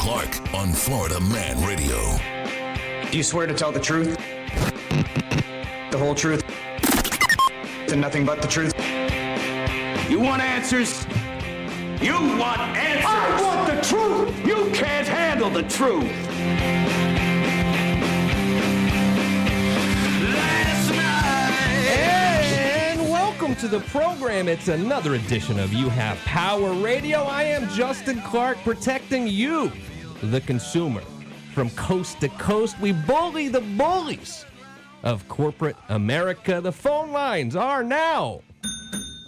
Clark on Florida Man Radio. Do you swear to tell the truth, the whole truth, and nothing but the truth? You want answers? You want answers? I want the truth! You can't handle the truth! Last night... And welcome to the program. It's another edition of You Have Power Radio. I am Justin Clark, protecting you, the consumer, from coast to coast. We bully the bullies of corporate America. The phone lines are now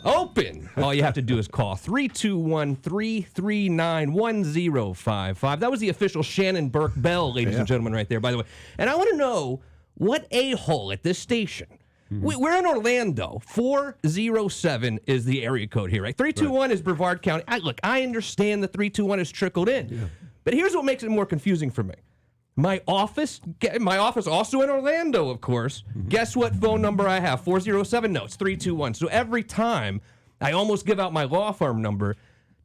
open. All you have to do is call 321-339-1055. That was the official Shannon Burke Bell, ladies and gentlemen, right there, by the way. And I want to know what a-hole at this station. We're in Orlando. 407 is the area code here, right? 321 is Brevard County. Look, I understand the 321 is trickled in. But here's what makes it more confusing for me. My office also in Orlando, of course. Guess what phone number I have? 407? No, it's 321. So every time I almost give out my law firm number,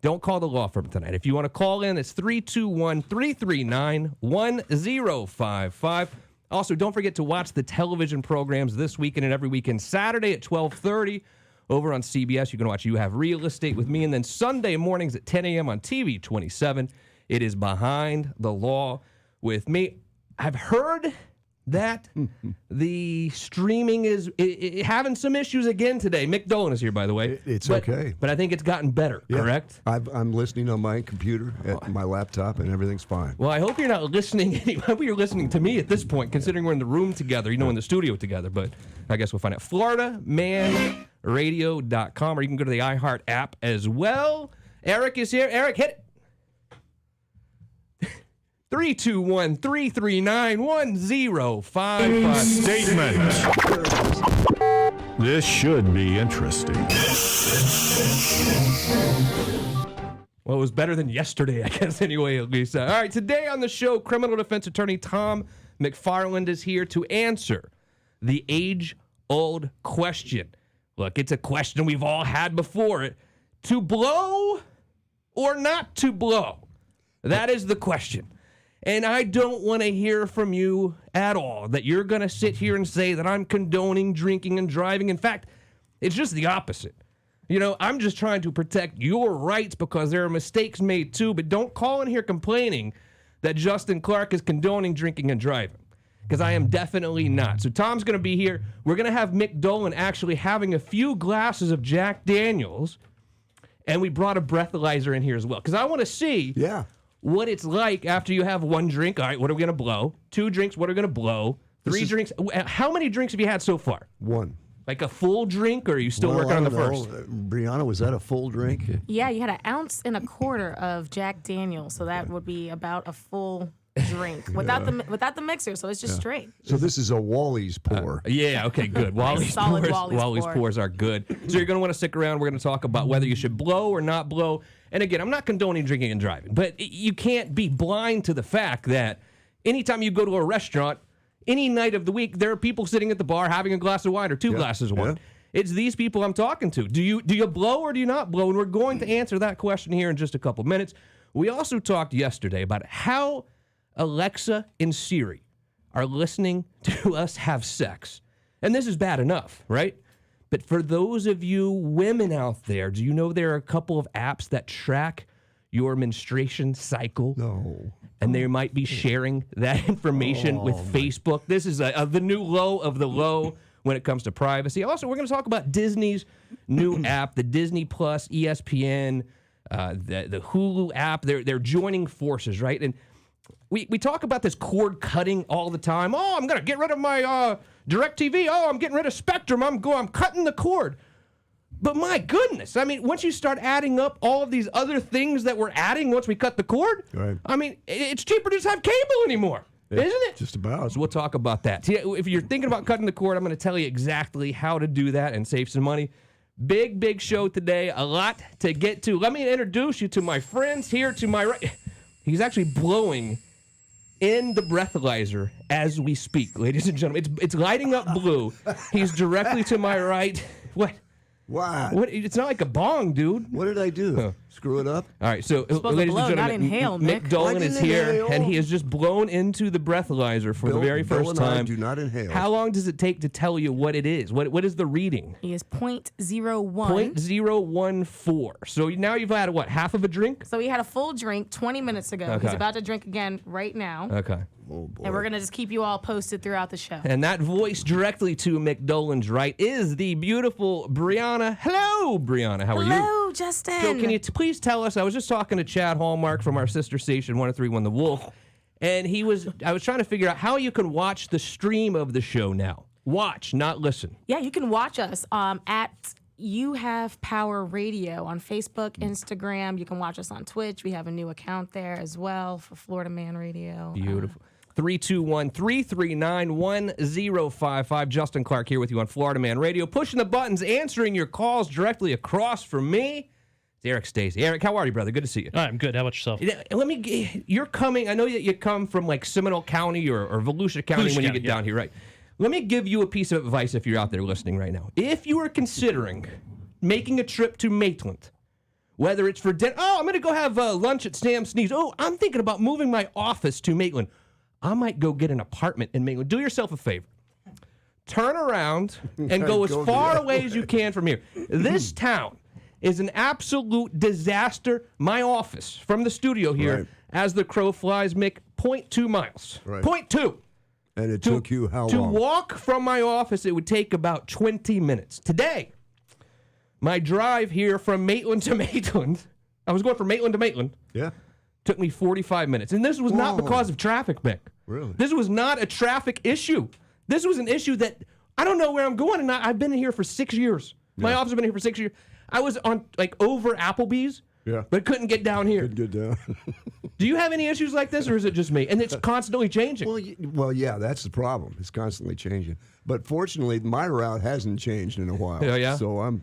don't call the law firm tonight. If you want to call in, it's 321-339-1055. Also, don't forget to watch the television programs this weekend and every weekend. Saturday at 12:30 over on CBS. You can watch You Have Real Estate with me. And then Sunday mornings at 10 a.m. on TV 27. It is Behind the Law with me. I've heard that the streaming is having some issues again today. Mick Dolan is here, by the way. It's okay. But I think it's gotten better, correct? I'm listening on my computer at my laptop, and everything's fine. Well, I hope you're not listening. I hope you're listening to me at this point, considering we're in the room together, in the studio together. But I guess we'll find out. FloridaManRadio.com, or you can go to the iHeart app as well. Eric is here. Eric, hit it. 321-339-1055. Statement. This should be interesting. Well, it was better than yesterday, I guess, anyway, at least. All right, today on the show, criminal defense attorney Tom McFarland is here to answer the age-old question. Look, it's a question we've all had before. To blow or not to blow? That is the question. And I don't want to hear from you at all that you're going to sit here and say that I'm condoning drinking and driving. In fact, it's just the opposite. I'm just trying to protect your rights because there are mistakes made too, but don't call in here complaining that Justin Clark is condoning drinking and driving, because I am definitely not. So Tom's going to be here. We're going to have Mick Dolan actually having a few glasses of Jack Daniels, and we brought a breathalyzer in here as well, because I want to see what it's like after you have one drink. All right, what are we going to blow? 2 drinks, what are we going to blow? 3 drinks. How many drinks have you had so far? 1. Like a full drink, or are you still working on the first? Brianna, was that a full drink? Yeah, you had 1.25 ounces of Jack Daniels, so that would be about a full drink without the mixer, so it's just straight. So this is a Wally's pour. Okay, good. Wally's pours are good. So you're going to want to stick around. We're going to talk about whether you should blow or not blow. And again, I'm not condoning drinking and driving, but you can't be blind to the fact that anytime you go to a restaurant, any night of the week, there are people sitting at the bar having a glass of wine or 2 glasses of wine. It's these people I'm talking to. Do you blow or do you not blow? And we're going to answer that question here in just a couple minutes. We also talked yesterday about how Alexa and Siri are listening to us have sex. And this is bad enough, right? But for those of you women out there, do you know there are a couple of apps that track your menstruation cycle? No. And they might be sharing that information with Facebook. This is the new low of the low when it comes to privacy. Also, we're going to talk about Disney's new app, the Disney Plus, ESPN, the Hulu app. They're joining forces, right? And we talk about this cord cutting all the time. Oh, I'm going to get rid of my DirecTV. Oh, I'm getting rid of Spectrum. I'm cutting the cord. But my goodness, I mean, once you start adding up all of these other things that we're adding once we cut the cord, I mean, it's cheaper to just have cable anymore, isn't it? Just about. So we'll talk about that. See, if you're thinking about cutting the cord, I'm going to tell you exactly how to do that and save some money. Big show today. A lot to get to. Let me introduce you to my friends here to my right. He's actually blowing in the breathalyzer as we speak, ladies and gentlemen. It's lighting up blue. He's directly to my right. What? What? What? It's not like a bong, dude. What did I do? Screw it up? All right, so supposed to ladies blow, and not gentlemen, inhale, Mick Mick. Dolan I is didn't here, inhale. and he has just blown into the breathalyzer for the very Bill first and I time. do not inhale. How long does it take to tell you what it is? What is the reading? He is 0.01. 0.014. So now you've had, what, half of a drink? So he had a full drink 20 minutes ago. Okay. He's about to drink again right now. Okay. Oh, boy. And we're going to just keep you all posted throughout the show. And that voice directly to Mick Dolan's right is the beautiful Brianna. Hello, Brianna. How are you? Hello, Justin. So can you please tell us, I was just talking to Chad Hallmark from our sister station, 103.1 The Wolf, and I was trying to figure out how you can watch the stream of the show now. Watch, not listen. Yeah, you can watch us at You Have Power Radio on Facebook, Instagram. You can watch us on Twitch. We have a new account there as well for Florida Man Radio. Beautiful. 321-339-1055. Justin Clark here with you on Florida Man Radio. Pushing the buttons, answering your calls directly across from me. It's Eric Stacey. Eric, how are you, brother? Good to see you. I'm good. How about yourself? You're coming, I know that you come from like Seminole County or Volusia County Volusia when you County, get down here, right? Let me give you a piece of advice if you're out there listening right now. If you are considering making a trip to Maitland, whether it's for dinner, I'm going to go have lunch at Sam Sneeze. Oh, I'm thinking about moving my office to Maitland. I might go get an apartment in Maitland. Do yourself a favor. Turn around and go as far away as you can from here. This town is an absolute disaster. My office from the studio here, Right. as the crow flies, Mick, 0.2 miles. Right. 0.2. And it took you how To long? walk from my office, it would take about 20 minutes. Today, my drive here from Maitland to Maitland, I was going from Maitland to Maitland, Yeah. took me 45 minutes. And this was not Whoa. because of traffic, Mick. Really? This was not a traffic issue. This was an issue that I don't know where I'm going, and I've been here for 6 years. My office has been here for 6 years. I was on, like, over Applebee's, Yeah. but couldn't get down here. Good down. Do you have any issues like this, or is it just me? And it's constantly changing. Well, yeah, that's the problem. It's constantly changing. But fortunately, my route hasn't changed in a while. Oh, yeah? So I'm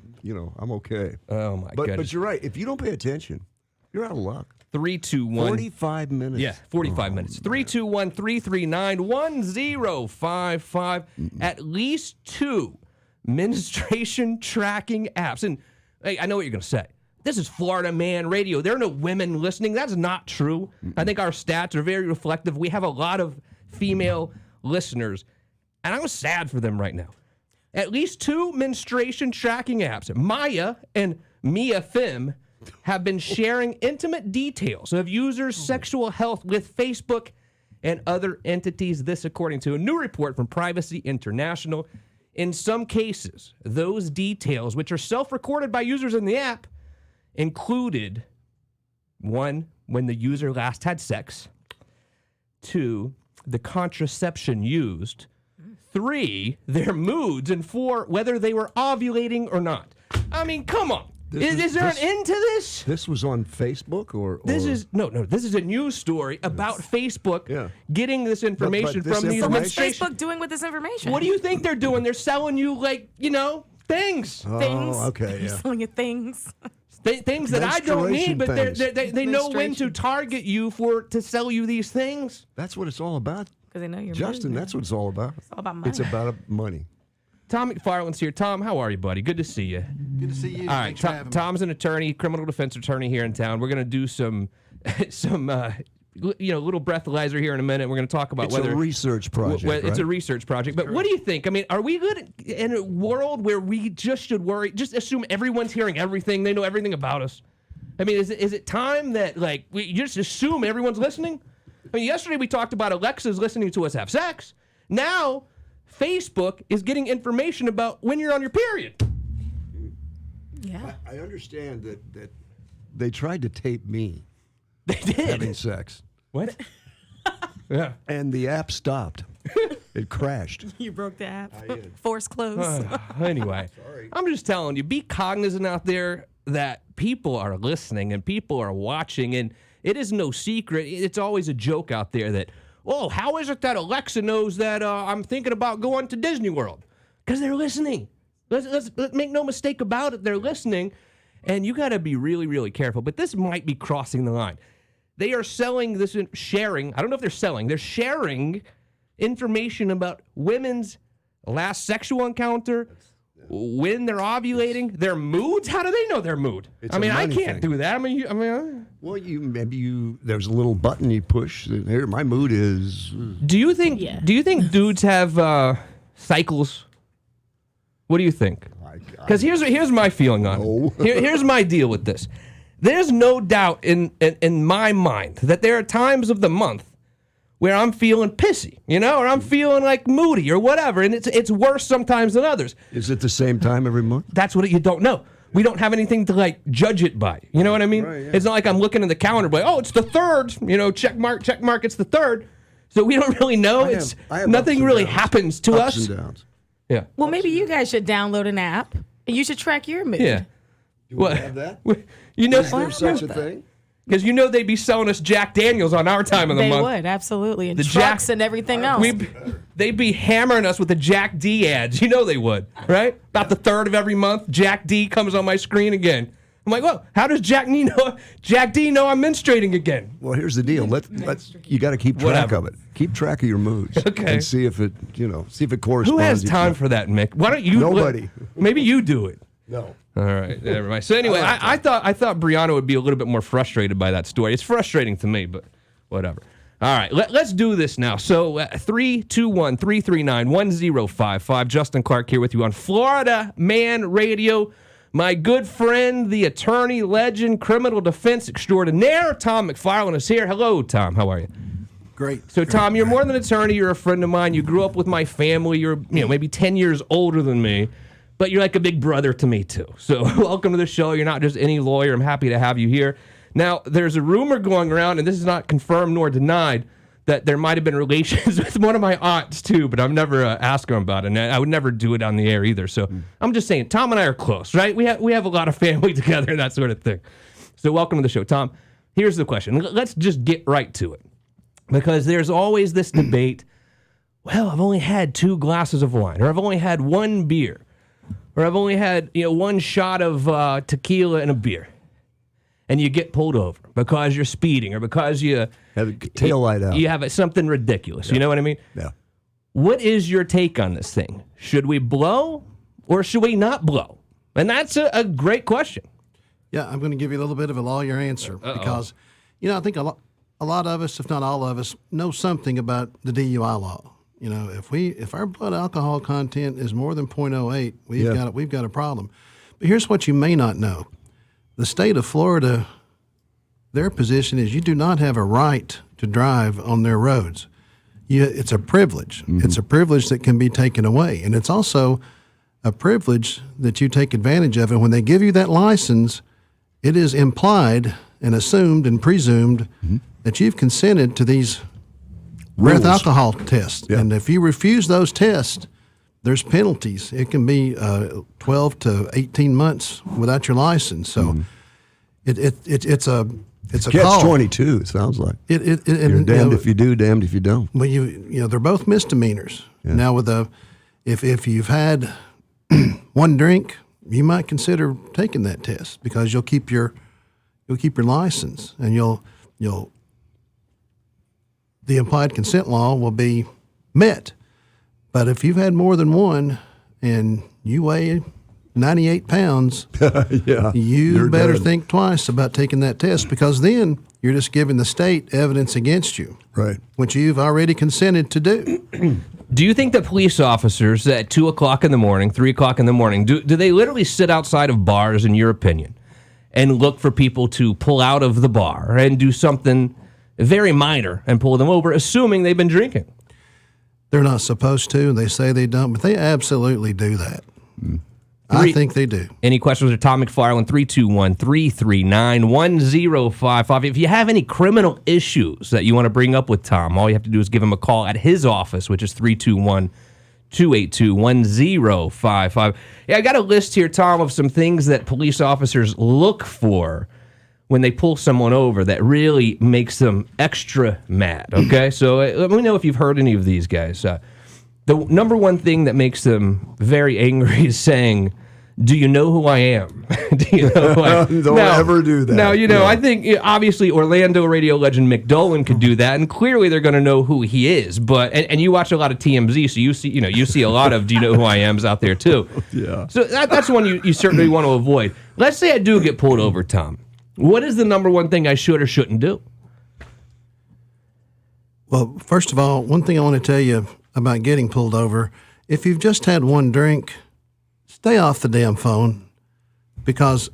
okay. Oh, my But goodness. you're right. If you don't pay attention, you're out of luck. 321. 45 minutes. Yeah, 45 minutes. 321-339-1055. At least 2 menstruation tracking apps. And hey, I know what you're going to say. This is Florida Man Radio. There are no women listening. That's not true. I think our stats are very reflective. We have a lot of female listeners, and I'm sad for them right now. At least 2 menstruation tracking apps, Maya and Mia Fim, have been sharing intimate details of users' sexual health with Facebook and other entities. This, according to a new report from Privacy International. In some cases, those details, which are self-recorded by users in the app, included 1, when the user last had sex, 2, the contraception used, 3, their moods, and 4, whether they were ovulating or not. I mean, come on. Is there an end to this? This was on Facebook or This is a news story about Facebook getting this information this from these So what's menstruation. Facebook doing with this information? What do you think they're doing? They're selling you, like, things. Things. Oh, okay, They're yeah. selling you things. Things that I don't need, but Menstruation they know when to Menstruation. target you to sell you these things. That's what it's all about. Because they know you're Justin, moving. that's what it's all about. It's all about money. It's about money. Tom McFarland's here. Tom, how are you, buddy? Good to see you. Good to see you. All right, Tom's an attorney, criminal defense attorney here in town. We're going to do some little breathalyzer here in a minute. We're going to talk about It's whether a research project, It's right? a research project. But what do you think? I mean, are we good in a world where we just should worry, just assume everyone's hearing everything, they know everything about us? I mean, is it time that, like, we just assume everyone's listening? I mean, yesterday we talked about Alexa's listening to us have sex. Now, Facebook is getting information about when you're on your period. Yeah. I understand that they tried to tape me They did. having sex, What? Yeah. and the app stopped. It crashed. You broke the app. Force close. Anyway, I'm just telling you, be cognizant out there that people are listening and people are watching, and it is no secret. It's always a joke out there that, oh, how is it that Alexa knows that I'm thinking about going to Disney World? Because they're listening. Let's make no mistake about it. They're listening, and you got to be really, really careful. But this might be crossing the line. They are selling this, sharing. I don't know if they're selling. They're sharing information about women's last sexual encounter, when they're ovulating, their moods? How do they know their mood? It's I mean, a I money can't thing. do that. Well, there's a little button you push. Here, my mood is. Do you think dudes have cycles? What do you think? Because here's my feeling on it. Here's my deal with this. There's no doubt in my mind that there are times of the month where I'm feeling pissy, or I'm feeling like moody or whatever, and it's worse sometimes than others. Is it the same time every month? That's what you don't know. We don't have anything to judge it by. You know what I mean? Right, yeah. It's not like I'm looking in the calendar, like, oh, it's the 3rd. Check mark, it's the 3rd. So we don't really know. I have Nothing ups and really downs. happens to Ups us. and downs. Yeah. Well, maybe you guys should download an app and you should track your mood. Yeah. Do we have that? Is there such a thing? Because they'd be selling us Jack Daniels on our time of the They month. would, absolutely. And The trucks Jack- and everything else. They'd be hammering us with the Jack D ads. They would, right? About the 3rd of every month, Jack D comes on my screen again. I'm like, well, how does Jack D know I'm menstruating again? Well, here's the deal. You got to keep track Whatever. of it. Keep track of your moods. Okay. And see if it corresponds. Who has time for that, Mick? Why don't you? Nobody. Maybe you do it. No. All right, never mind. So anyway, I thought Brianna would be a little bit more frustrated by that story. It's frustrating to me, but whatever. All right, let's do this now. So 321-339-1055. Justin Clark here with you on Florida Man Radio. My good friend, the attorney, legend, criminal defense extraordinaire, Tom McFarland is here. Hello, Tom. How are you? Great. So, Tom, you're more than an attorney. You're a friend of mine. You grew up with my family. You're maybe 10 years older than me. But you're like a big brother to me, too. So welcome to the show. You're not just any lawyer. I'm happy to have you here. Now, there's a rumor going around, and this is not confirmed nor denied, that there might have been relations with one of my aunts, too, but I've never asked her about it, and I would never do it on the air either. So I'm just saying, Tom and I are close, right? We have a lot of family together and that sort of thing. So welcome to the show. Tom, here's the question. Let's just get right to it, because there's always this debate, well, I've only had 2 glasses of wine, or I've only had 1 beer. Or I've only had 1 shot of tequila and a beer, and you get pulled over because you're speeding or because you Have a tail light out. You have something ridiculous. You know what I mean? Yeah. What is your take on this thing? Should we blow or should we not blow? And that's a great question. Yeah, I'm going to give you a little bit of a lawyer answer because, I think a lot of us, if not all of us, know something about the DUI law. If our blood alcohol content is more than 0.08, we've got a problem. But here's what you may not know: the state of Florida, their position is you do not have a right to drive on their roads. It's a privilege. Mm-hmm. It's a privilege that can be taken away, and it's also a privilege that you take advantage of. And when they give you that license, it is implied and assumed and presumed that you've consented to these breath alcohol tests. Yeah. And if you refuse those tests, there's penalties. It can be 12 to 18 months without your license. So it's a catch-22. It sounds like you're damned if you do, damned if you don't. Well, they're both misdemeanors. Yeah. Now with if you've had 1 drink, you might consider taking that test because you'll keep your license and you'll the implied consent law will be met. But if you've had more than 1 and you weigh 98 pounds, you better think twice about taking that test, because then you're just giving the state evidence against you, right? Which you've already consented to do. Do you think that police officers at 2 o'clock in the morning, 3 o'clock in the morning, do they literally sit outside of bars, in your opinion, and look for people to pull out of the bar and do something very minor and pull them over, assuming they've been drinking? They're not supposed to, and they say they don't, but they absolutely do that. I think they do. Any questions for Tom McFarland? 321-339-1055. If you have any criminal issues that you want to bring up with Tom, all you have to do is give him a call at his office, which is 321-282-1055. Yeah, I got a list here, Tom, of some things that police officers look for when they pull someone over that really makes them extra mad, okay? So let me know if you've heard any of these guys. The number one thing that makes them very angry is saying do you know who I am? Do you know who I am? Don't ever do that. Now, No. I think obviously Orlando radio legend Mick Dolan could do that, and clearly they're going to know who he is. But and you watch a lot of TMZ, so you see a lot of do you know who I am's out there too. Yeah. So that's one you certainly want to avoid. Let's say I do get pulled over, Tom. What is the number one thing I should or shouldn't do? Well, first of all, one thing I want to tell you about getting pulled over, if you've just had one drink, stay off the damn phone, because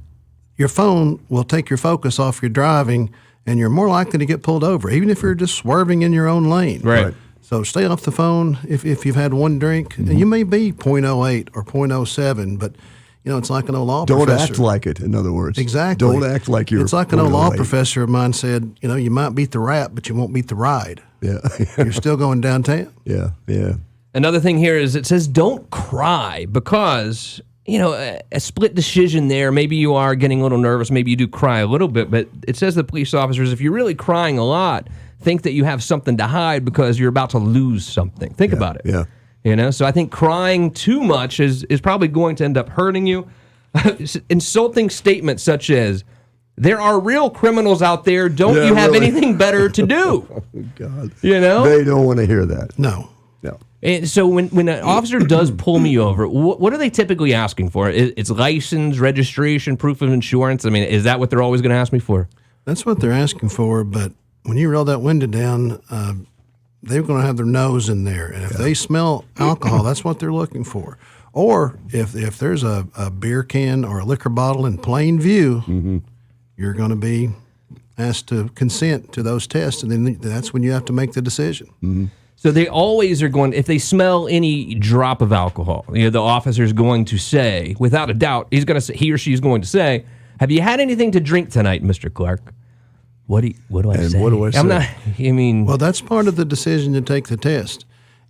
your phone will take your focus off your driving and you're more likely to get pulled over, even if you're just swerving in your own lane. Right. So stay off the phone if you've had one drink. And you may be 0.08 or 0.07, but it's like an old law Don't professor. act like it, in other words. Exactly. Don't act like you're. It's like an old law 0.08. professor of mine said, you might beat the rap, but you won't beat the ride. Yeah. You're still going downtown. Yeah. Yeah. Another thing here is it says don't cry because, a split decision there. Maybe you are getting a little nervous. Maybe you do cry a little bit. But it says the police officers, if you're really crying a lot, think that you have something to hide because you're about to lose something. Think about it. Yeah. So I think crying too much is probably going to end up hurting you. Insulting statements such as, there are real criminals out there. Don't Yeah, you have really. anything better to do? Oh, God. They don't want to hear that. No. No. And so when an officer does pull me over, what are they typically asking for? It's license, registration, proof of insurance. I mean, is that what they're always going to ask me for? That's what they're asking for, but when you roll that window down, they're going to have their nose in there. And if they smell alcohol, that's what they're looking for. Or if there's a beer can or a liquor bottle in plain view, you're going to be asked to consent to those tests, and then that's when you have to make the decision. So they always are going, if they smell any drop of alcohol, the officer's going to say, without a doubt, he or she's going to say, have you had anything to drink tonight, Mr. Clark? What do I say? What do I say? I'm not, Well, that's part of the decision to take the test.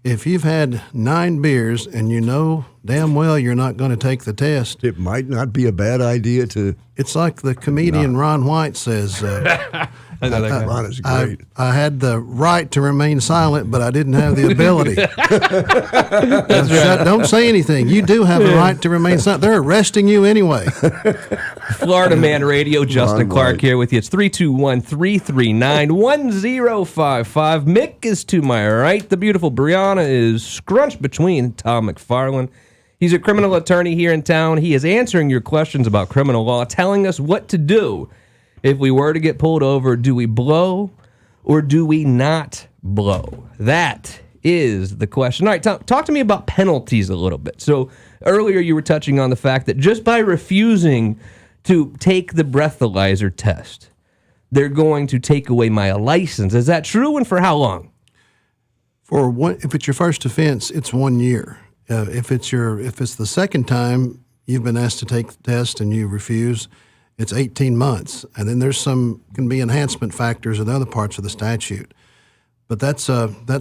If you've had 9 beers and you know damn well you're not going to take the test, It might not be a bad idea to. it's like the comedian Ron White says, Ron is great. I had the right to remain silent, but I didn't have the ability. Don't say anything. You do have the right to remain silent. They're arresting you anyway. Florida Man Radio, Justin Ron Clark White. here with you. It's 321-339-1055. Mick is to my right. The beautiful Brianna is scrunched between Tom McFarland. He's a criminal attorney here in town. He is answering your questions about criminal law, telling us what to do if we were to get pulled over. Do we blow or do we not blow? That is the question. All right, Tom, talk to me about penalties a little bit. So earlier you were touching on the fact that just by refusing to take the breathalyzer test, they're going to take away my license. Is that true, and for how long? If it's your first offense, it's 1 year. If it's the second time you've been asked to take the test and you refuse, it's 18 months. And then can be enhancement factors in other parts of the statute. But that's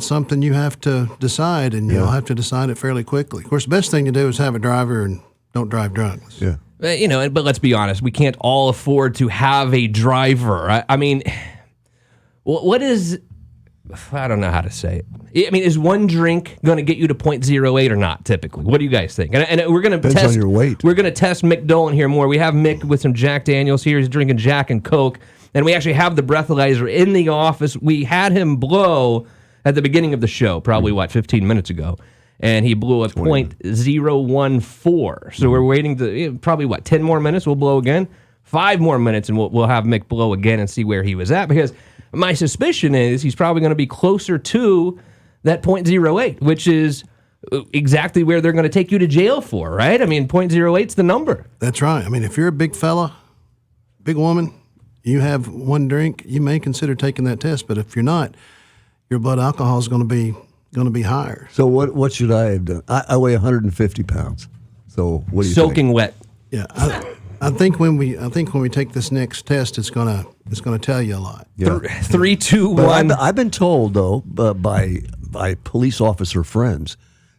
something you have to decide, and you'll have to decide it fairly quickly. Of course, the best thing to do is have a driver and don't drive drunk. Yeah. But let's be honest, we can't all afford to have a driver. I mean, what is, I don't know how to say it. I mean, is one drink going to get you to 0.08 or not, typically? What do you guys think? And we're going to Depends test on your weight. We're going to test Mick Dolan here more. We have Mick with some Jack Daniels here. He's drinking Jack and Coke. And we actually have the breathalyzer in the office. We had him blow at the beginning of the show, probably, 15 minutes ago. And he blew a 0.014. So we're waiting to, probably, 10 more minutes, we'll blow again. 5 more minutes, and we'll have Mick blow again and see where he was at. Because my suspicion is he's probably going to be closer to that 0.08, which is exactly where they're going to take you to jail for, right? I mean, 0.08's the number. That's right. I mean, if you're a big fella, big woman, you have one drink, you may consider taking that test. But if you're not, your blood alcohol is going to be higher. So what should I have done? I weigh 150 pounds. So what do you Soaking think? wet. Yeah, I think when we take this next test, it's gonna tell you a lot. Yeah. 3, 2, But 1. I've been told, though, by police officer friends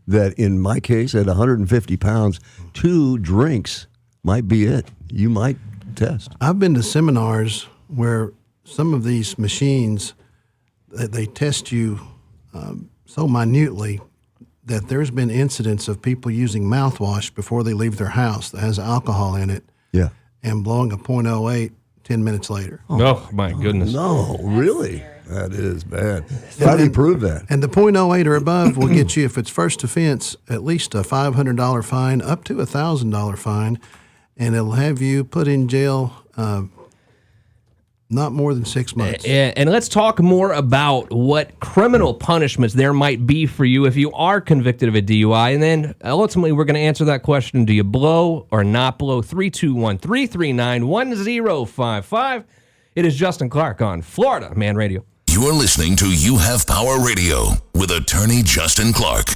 that in my case, at 150 pounds, 2 drinks might be it. You might test. I've been to seminars where some of these machines, they test you so minutely that there's been incidents of people using mouthwash before they leave their house that has alcohol in it Yeah. and blowing a .08 10 minutes later. Oh, my goodness. No, really? That is bad. How do you prove that? And the .08 or above will get you, if it's first offense, at least a $500 fine, up to a $1,000 fine, and it'll have you put in jail not more than 6 months. And let's talk more about what criminal punishments there might be for you if you are convicted of a DUI. And then ultimately, we're going to answer that question. Do you blow or not blow? 321-339-1055. It is Justin Clark on Florida Man Radio. You're listening to You Have Power Radio with attorney Justin Clark.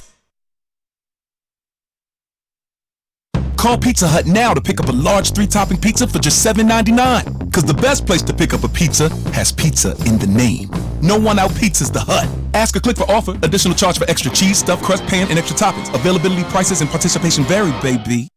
Call Pizza Hut now to pick up a large 3-topping pizza for just $7.99. Because the best place to pick up a pizza has pizza in the name. No one out pizzas the Hut. Ask or click for offer. Additional charge for extra cheese, stuffed crust, pan, and extra toppings. Availability, prices, and participation vary, baby.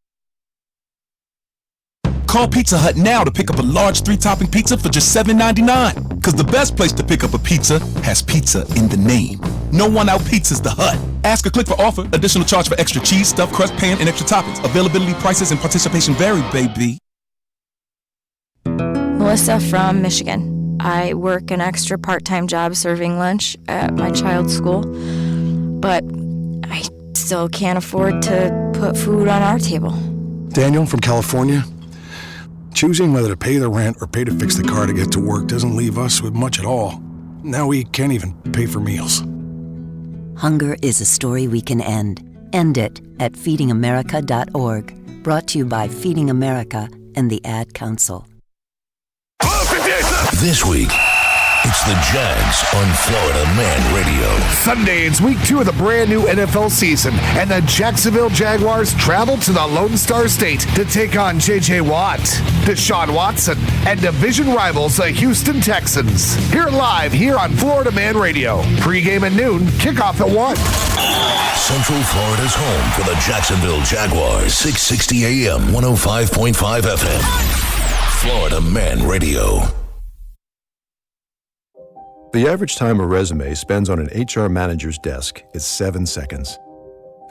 Call Pizza Hut now to pick up a large 3-topping pizza for just $7.99. Because the best place to pick up a pizza has pizza in the name. No one out pizzas the Hut. Ask or click for offer. Additional charge for extra cheese, stuffed crust, pan, and extra toppings. Availability, prices, and participation vary, baby. Melissa from Michigan. I work an extra part-time job serving lunch at my child's school, but I still can't afford to put food on our table. Daniel from California. Choosing whether to pay the rent or pay to fix the car to get to work doesn't leave us with much at all. Now we can't even pay for meals. Hunger is a story we can end. End it at feedingamerica.org. Brought to you by Feeding America and the Ad Council. This week, it's the Jags on Florida Man Radio. Sunday, it's week 2 of the brand new NFL season, and the Jacksonville Jaguars travel to the Lone Star State to take on J.J. Watt, Deshaun Watson, and division rivals the Houston Texans. Hear it live here on Florida Man Radio. Pre-game at noon, kickoff at 1. Central Florida's home for the Jacksonville Jaguars. 660 AM, 105.5 FM. Florida Man Radio. The average time a resume spends on an HR manager's desk is 7 seconds,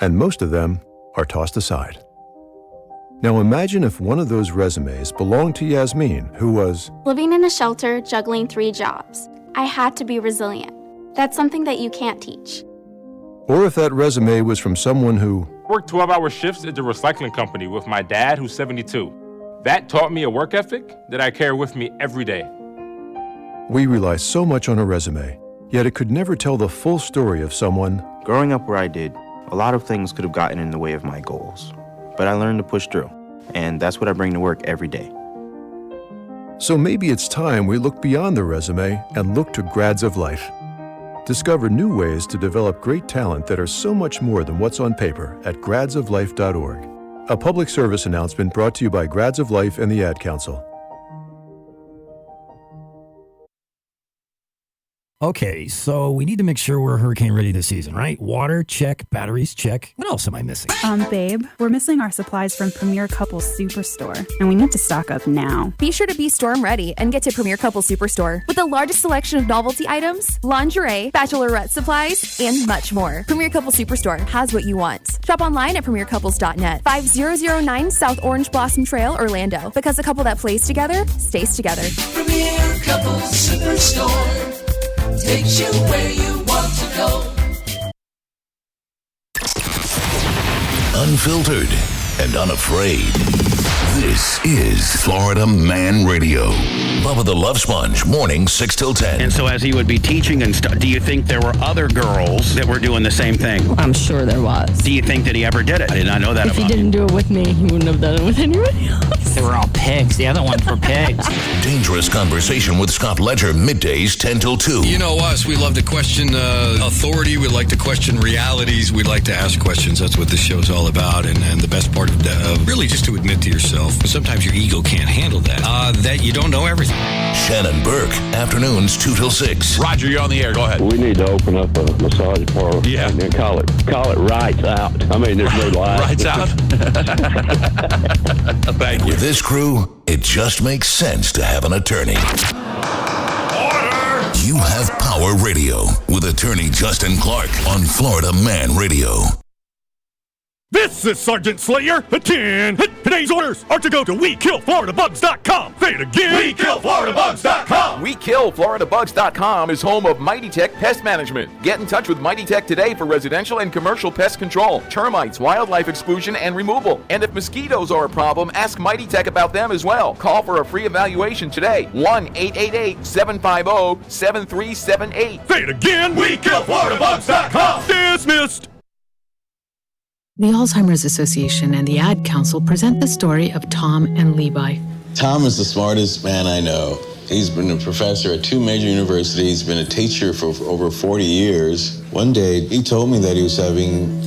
and most of them are tossed aside. Now imagine if one of those resumes belonged to Yasmin, who was living in a shelter, juggling 3 jobs. I had to be resilient. That's something that you can't teach. Or if that resume was from someone who worked 12-hour shifts at the recycling company with my dad, who's 72. That taught me a work ethic that I carry with me every day. We rely so much on a resume, yet it could never tell the full story of someone. Growing up where I did, a lot of things could have gotten in the way of my goals. But I learned to push through, and that's what I bring to work every day. So maybe it's time we look beyond the resume and look to Grads of Life. Discover new ways to develop great talent that are so much more than what's on paper at gradsoflife.org. A public service announcement brought to you by Grads of Life and the Ad Council. Okay, so we need to make sure we're hurricane ready this season, right? Water, check. Batteries, check. What else am I missing? Babe, we're missing our supplies from Premier Couples Superstore, and we need to stock up now. Be sure to be storm ready and get to Premier Couples Superstore with the largest selection of novelty items, lingerie, bachelorette supplies, and much more. Premier Couples Superstore has what you want. Shop online at premiercouples.net. 5009 South Orange Blossom Trail, Orlando. Because a couple that plays together stays together. Premier Couples Superstore takes you where you want to go. Unfiltered and unafraid. This is Florida Man Radio. Bubba the Love Sponge, morning 6 till 10. And so as he would be teaching and stuff, do you think there were other girls that were doing the same thing? I'm sure there was. Do you think that he ever did it? I did not know that if about he didn't do it with me, he wouldn't have done it with anybody else. They were all pigs. The other ones were pigs. Dangerous Conversation with Scott Ledger, middays 10 till 2. You know us. We love to question authority. We like to question realities. We like to ask questions. That's what this show's all about. And the best part of really just to admit to yourself, sometimes your ego can't handle that, that you don't know everything. Shannon Burke, afternoons 2 till 6. Roger, you're on the air. Go ahead. We need to open up a massage parlor. Yeah. And then call it Rights Out. I mean, there's no lies. Rights Out? Thank you. With this crew, it just makes sense to have an attorney. Order! You Have Power Radio with attorney Justin Clark on Florida Man Radio. This is Sergeant Slayer. Again. Today's orders are to go to WeKillFloridaBugs.com. Say it again. WeKillFloridaBugs.com. WeKillFloridaBugs.com is home of Mighty Tech Pest Management. Get in touch with Mighty Tech today for residential and commercial pest control, termites, wildlife exclusion, and removal. And if mosquitoes are a problem, ask Mighty Tech about them as well. Call for a free evaluation today. 1-888-750-7378. Say it again. WeKillFloridaBugs.com. Dismissed. The Alzheimer's Association and the Ad Council present the story of Tom and Levi. Tom is the smartest man I know. He's been a professor at 2 major universities, been a teacher for over 40 years. One day, he told me that he was having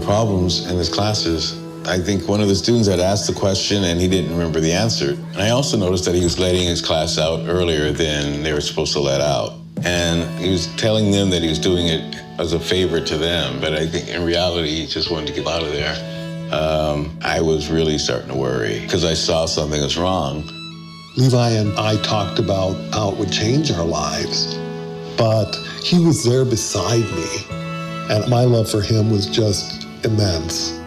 problems in his classes. I think one of the students had asked the question and he didn't remember the answer. And I also noticed that he was letting his class out earlier than they were supposed to let out. And he was telling them that he was doing it as a favor to them, but I think in reality, he just wanted to get out of there. I was really starting to worry because I saw something was wrong. Levi and I talked about how it would change our lives, but he was there beside me, and my love for him was just immense.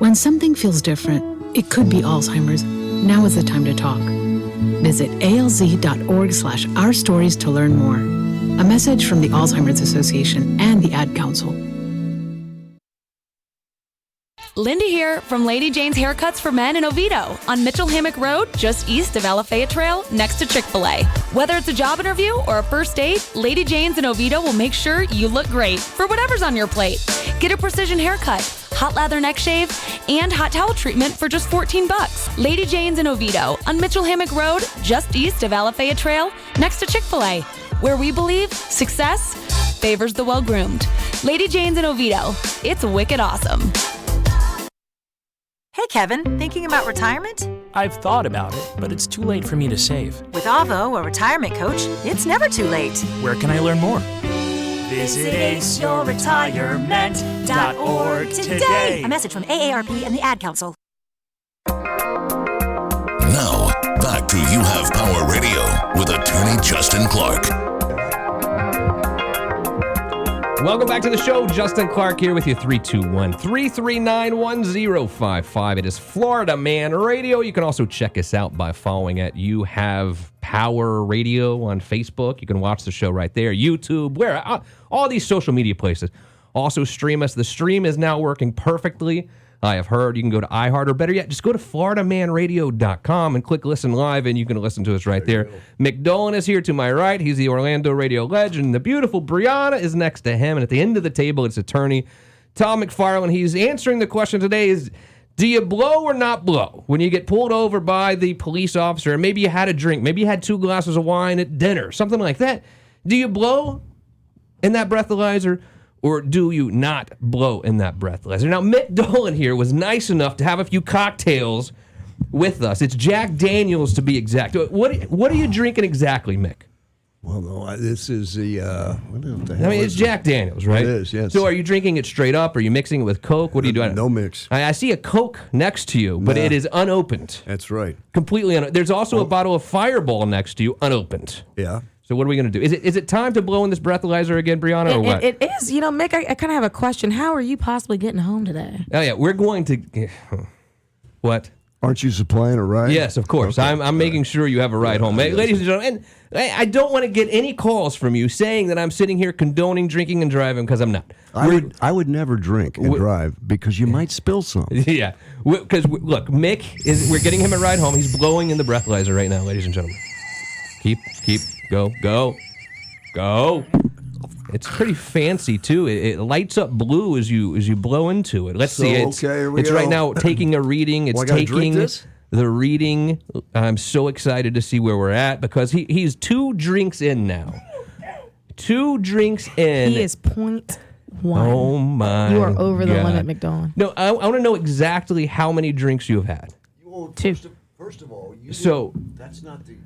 When something feels different, it could be Alzheimer's. Now is the time to talk. Visit alz.org/ourstories to learn more. A message from the Alzheimer's Association and the Ad Council. Linda here from Lady Jane's Haircuts for Men in Oviedo on Mitchell Hammock Road, just east of Alafaya Trail, next to Chick-fil-A. Whether it's a job interview or a first date, Lady Jane's in Oviedo will make sure you look great for whatever's on your plate. Get a precision haircut, hot lather neck shave, and hot towel treatment for just $14. Lady Jane's in Oviedo on Mitchell Hammock Road, just east of Alafaya Trail, next to Chick-fil-A, where we believe success favors the well-groomed. Lady Jane's in Oviedo. It's wicked awesome. Hey, Kevin, thinking about retirement? I've thought about it, but it's too late for me to save. With Avo, a retirement coach, it's never too late. Where can I learn more? Visit aceyourretirement.org today. A message from AARP and the Ad Council. Now, back to You Have Power Radio with attorney Justin Clark. Welcome back to the show. Justin Clark here with you, 321-339-1055. It is Florida Man Radio. You can also check us out by following at You Have Power Radio on Facebook. You can watch the show right there. YouTube, where all these social media places. Also stream us. The stream is now working perfectly. I have heard you can go to iHeart, or better yet, just go to floridamanradio.com and click listen live, and you can listen to us right there. McDolan is here to my right. He's the Orlando radio legend. The beautiful Brianna is next to him, and at the end of the table, it's attorney Tom McFarland. He's answering the question today is, do you blow or not blow when you get pulled over by the police officer, and maybe you had a drink, maybe you had 2 glasses of wine at dinner, something like that? Do you blow in that breathalyzer? Or do you not blow in that breathalyzer? Now, Mick Dolan here was nice enough to have a few cocktails with us. It's Jack Daniels, to be exact. What are you drinking exactly, Mick? Well, no, this is the, what the hell I mean, it's Jack Daniels, right? It is, yes. So are you drinking it straight up? Are you mixing it with Coke? What are you doing? No mix. I see a Coke next to you, but it is unopened. That's right. Completely unopened. There's also a bottle of Fireball next to you, unopened. Yeah. So what are we going to do? Is it time to blow in this breathalyzer again, Brianna, or what? It is. You know, Mick, I kind of have a question. How are you possibly getting home today? Oh, yeah, we're going to... What? Aren't you supplying a ride? Yes, of course. Okay. I'm making sure you have a ride home. Ladies and gentlemen, and I don't want to get any calls from you saying that I'm sitting here condoning drinking and driving, because I'm not. I would never drink and drive because you might spill some. Yeah. Because, look, Mick, we're getting him a ride home. He's blowing in the breathalyzer right now, ladies and gentlemen. Keep, go. It's pretty fancy too. It lights up blue as you blow into it. Let's see. It's right now taking a reading. It's taking the reading. I'm so excited to see where we're at, because he's 2 drinks in now. 2 drinks in. He is 0.1. Oh my! You are over the God. limit, McDonald. No, I want to know exactly how many drinks you have had. 2. First of all, that's not the.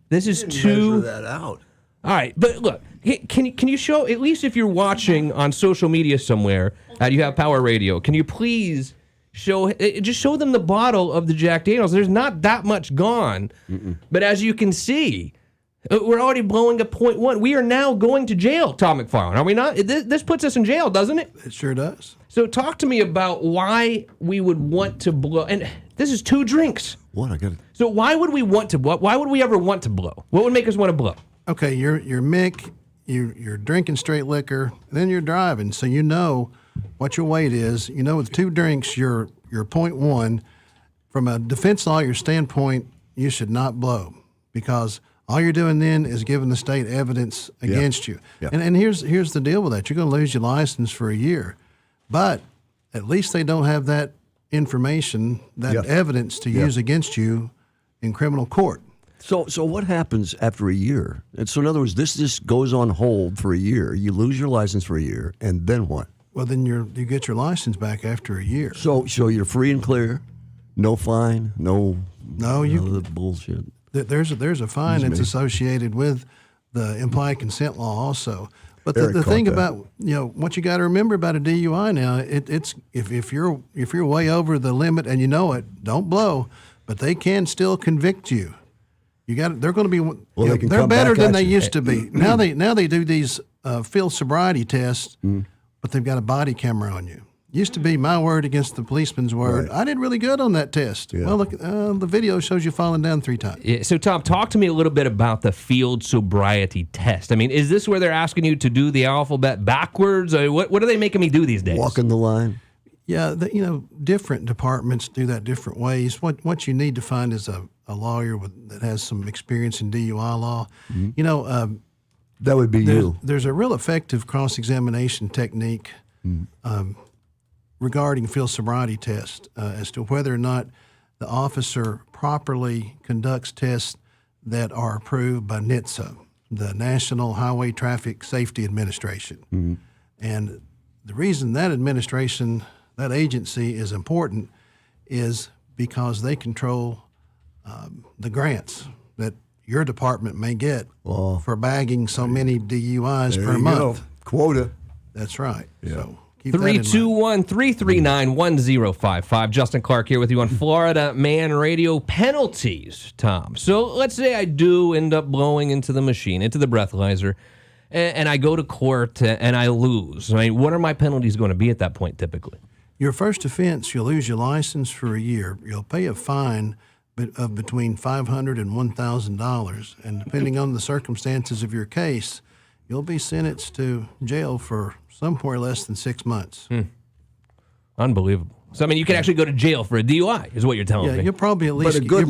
This is 2. Measure that out. All right, but look, can you show, at least if you're watching on social media somewhere, You Have Power Radio, can you please show them the bottle of the Jack Daniels? There's not that much gone, but as you can see, We're already blowing a .1. We are now going to jail, Tom McFarland, are we not? This puts us in jail, doesn't it? It sure does. So talk to me about why we would want to blow. And this is 2 drinks. What? I got it. So why would we want to blow? Why would we ever want to blow? What would make us want to blow? Okay, you're Mick, you're drinking straight liquor, then you're driving, so you know what your weight is. You know with 2 drinks, you're .1. From a defense lawyer standpoint, you should not blow because all you're doing then is giving the state evidence against you. Yeah. And here's the deal with that. You're going to lose your license for a year. But at least they don't have that information, that evidence to use against you in criminal court. So what happens after a year? And so in other words, this just goes on hold for a year. You lose your license for a year, and then what? Well, then you get your license back after a year. So you're free and clear, no fine, no bullshit. There's a fine that's associated with the implied consent law also. But the thing about what you got to remember about a DUI now, it's if you're way over the limit and you know it, don't blow. But they can still convict you. They're going to be they're better than they used to be. Now they do these field sobriety tests, but they've got a body camera on you. Used to be my word against the policeman's word. Right. I did really good on that test. Yeah. Well, look, the video shows you falling down 3 times. Yeah, so, Tom, talk to me a little bit about the field sobriety test. I mean, is this where they're asking you to do the alphabet backwards? Or what are they making me do these days? Walking the line. Yeah, different departments do that different ways. What you need to find is a lawyer that has some experience in DUI law. Mm-hmm. That would be you. There's a real effective cross-examination technique regarding field sobriety test as to whether or not the officer properly conducts tests that are approved by NHTSA, the National Highway Traffic Safety Administration. Mm-hmm. And the reason that that agency is important is because they control the grants that your department may get for bagging so many DUIs per month. Go. Quota. That's right. Yeah. So 321-339-1055. Justin Clark here with you on Florida Man Radio. Penalties, Tom. So let's say I do end up blowing into the machine, into the breathalyzer, and I go to court and I lose. I mean, what are my penalties going to be at that point typically? Your first offense, you'll lose your license for a year. You'll pay a fine of between $500 and $1,000, and depending on the circumstances of your case, you'll be sentenced to jail for somewhere less than 6 months. Unbelievable. So I mean, you can actually go to jail for a DUI, is what you're telling me. Yeah, you'll probably at least get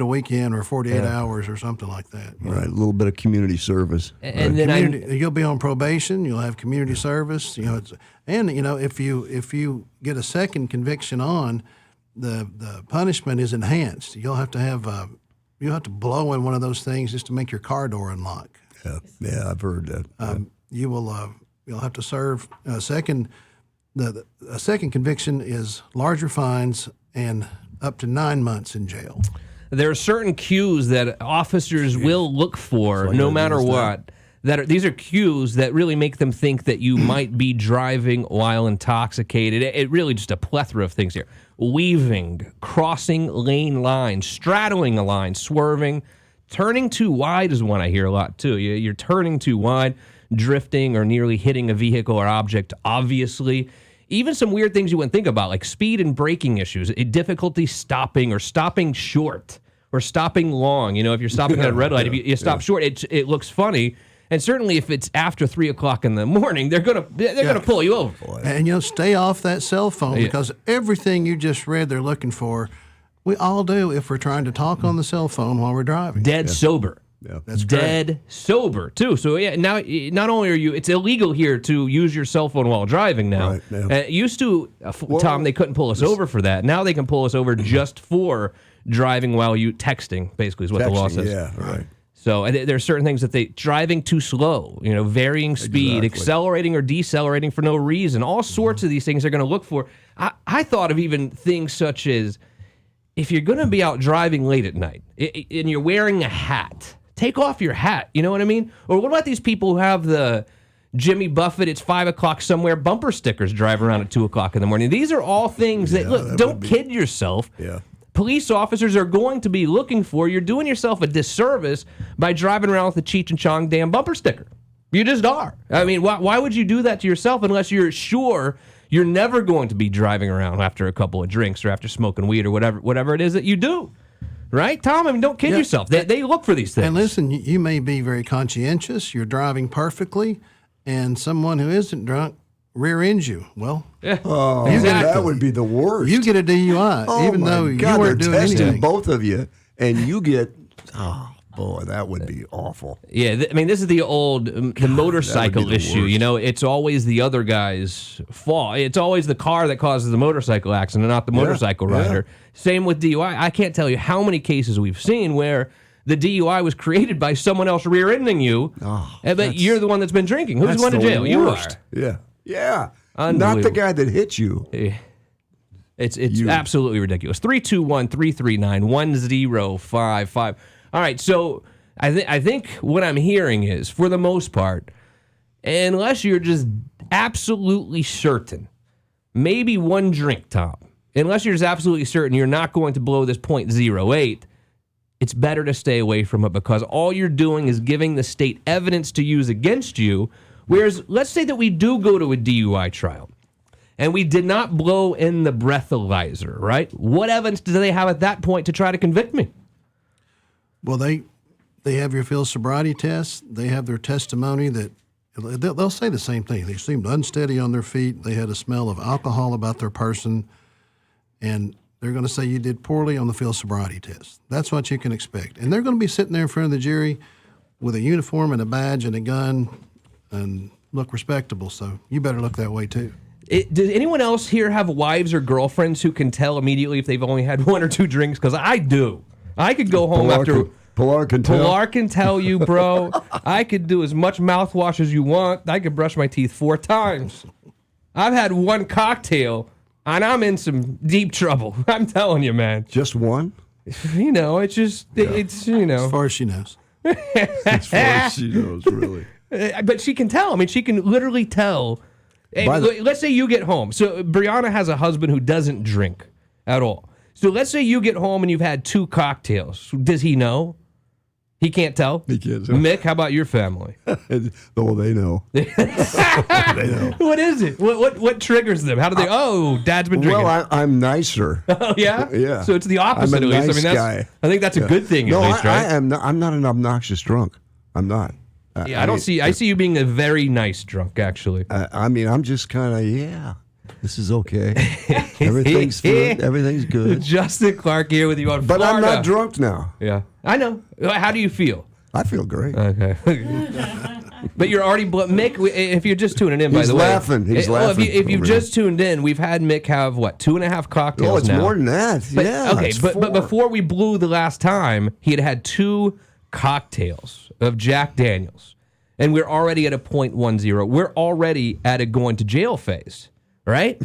a weekend or 48 hours or something like that. Right, a little bit of community service. And then you'll be on probation. You'll have community service. If you get a second conviction on, the punishment is enhanced. You'll have to blow in one of those things just to make your car door unlock. Yeah, I've heard that. You'll have to serve a second. A second conviction is larger fines and up to 9 months in jail. There are certain cues that officers will look for, no matter what. These are cues that really make them think that you might be driving while intoxicated. It really just a plethora of things here: weaving, crossing lane lines, straddling a line, swerving. Turning too wide is one I hear a lot, too. You're turning too wide, drifting, or nearly hitting a vehicle or object, obviously. Even some weird things you wouldn't think about, like speed and braking issues, difficulty stopping or stopping short or stopping long. If you're stopping at a red light, if you stop short, it looks funny. And certainly if it's after 3 o'clock in the morning, they're gonna pull you over. And stay off that cell phone because everything you just read they're looking for, we all do if we're trying to talk on the cell phone while we're driving. Dead sober. Yeah, that's dead sober too. So now not only are it's illegal here to use your cell phone while driving now. Right, yeah. It used to, Tom, they couldn't pull us over for that. Now they can pull us over just for driving while you texting. Basically, is what the law says. Yeah, right. So there are certain things that driving too slow, varying speed, accelerating or decelerating for no reason. All sorts of these things they're going to look for. I thought of even things such as if you're going to be out driving late at night and you're wearing a hat. Take off your hat, you know what I mean? Or what about these people who have the Jimmy Buffett, it's 5 o'clock somewhere, bumper stickers drive around at 2 o'clock in the morning? These are all things that, look, don't kid yourself. Yeah. police officers are going to be looking for. You're doing yourself a disservice by driving around with a Cheech and Chong damn bumper sticker. You just are. I mean, why would you do that to yourself unless you're sure you're never going to be driving around after a couple of drinks or after smoking weed or whatever it is that you do? Right, Tom? I mean, don't kid yourself. They look for these things. And listen, you may be very conscientious. You're driving perfectly, and someone who isn't drunk rear ends you. Well, oh, that would be the worst. You get a DUI, even though you weren't doing anything. Both of you, and you get, oh, boy, that would be awful. Yeah, I mean, this is the old the motorcycle issue. You know, it's always the other guy's fault. It's always the car that causes the motorcycle accident, not the motorcycle rider. Same with DUI. I can't tell you how many cases we've seen where the DUI was created by someone else rear-ending you, but you're the one that's been drinking. Who's going to jail? You are. Yeah. Not the guy that hit you. It's absolutely ridiculous. 321-339-1055. All right, so I think what I'm hearing is, for the most part, unless you're just absolutely certain, maybe one drink, Tom, unless you're just absolutely certain you're not going to blow this .08, it's better to stay away from it because all you're doing is giving the state evidence to use against you. Whereas, let's say that we do go to a DUI trial and we did not blow in the breathalyzer, right? What evidence do they have at that point to try to convict me? Well, they have your field sobriety test. They have their testimony that they'll say the same thing. They seemed unsteady on their feet. They had a smell of alcohol about their person, and they're going to say you did poorly on the field sobriety test. That's what you can expect. And they're going to be sitting there in front of the jury with a uniform and a badge and a gun and look respectable. So you better look that way too. Does anyone else here have wives or girlfriends who can tell immediately if they've only had one or two drinks? Because I do. I could go home after... Pilar can tell. Pilar can tell you, bro. I could do as much mouthwash as you want. I could brush my teeth 4 times. I've had one cocktail, and I'm in some deep trouble. I'm telling you, man. Just one? You know, it's just... It's, you know... As far as she knows. As far as she knows, really. But she can tell. I mean, she can literally tell. Let's say you get home. So Brianna has a husband who doesn't drink at all. So let's say you get home and you've had 2 cocktails. Does he know? He can't tell? He can't tell. Mick, how about your family? Oh, they know. They know. What is it? What triggers them? How do they... Dad's been drinking. Well, I'm nicer. Oh, yeah? Yeah. So it's the opposite, I'm a at least. nice guy. I think that's a good thing, no, at least, right? I'm not an obnoxious drunk. I'm not. I see you being a very nice drunk, actually. I mean, I'm just kind of, this is okay. Everything's good. Everything's good. Justin Clark here with you on But Florida. I'm not drunk now. Yeah, I know. How do you feel? I feel great. Okay. But you're already... Mick, if you're just tuning in, by the way... He's laughing. If you've just tuned in, we've had Mick have, 2.5 cocktails now? Oh, it's more than that. Okay, but before we blew the last time, he had 2 cocktails of Jack Daniels. And we're already at a .10. We're already at a going to jail phase. Right?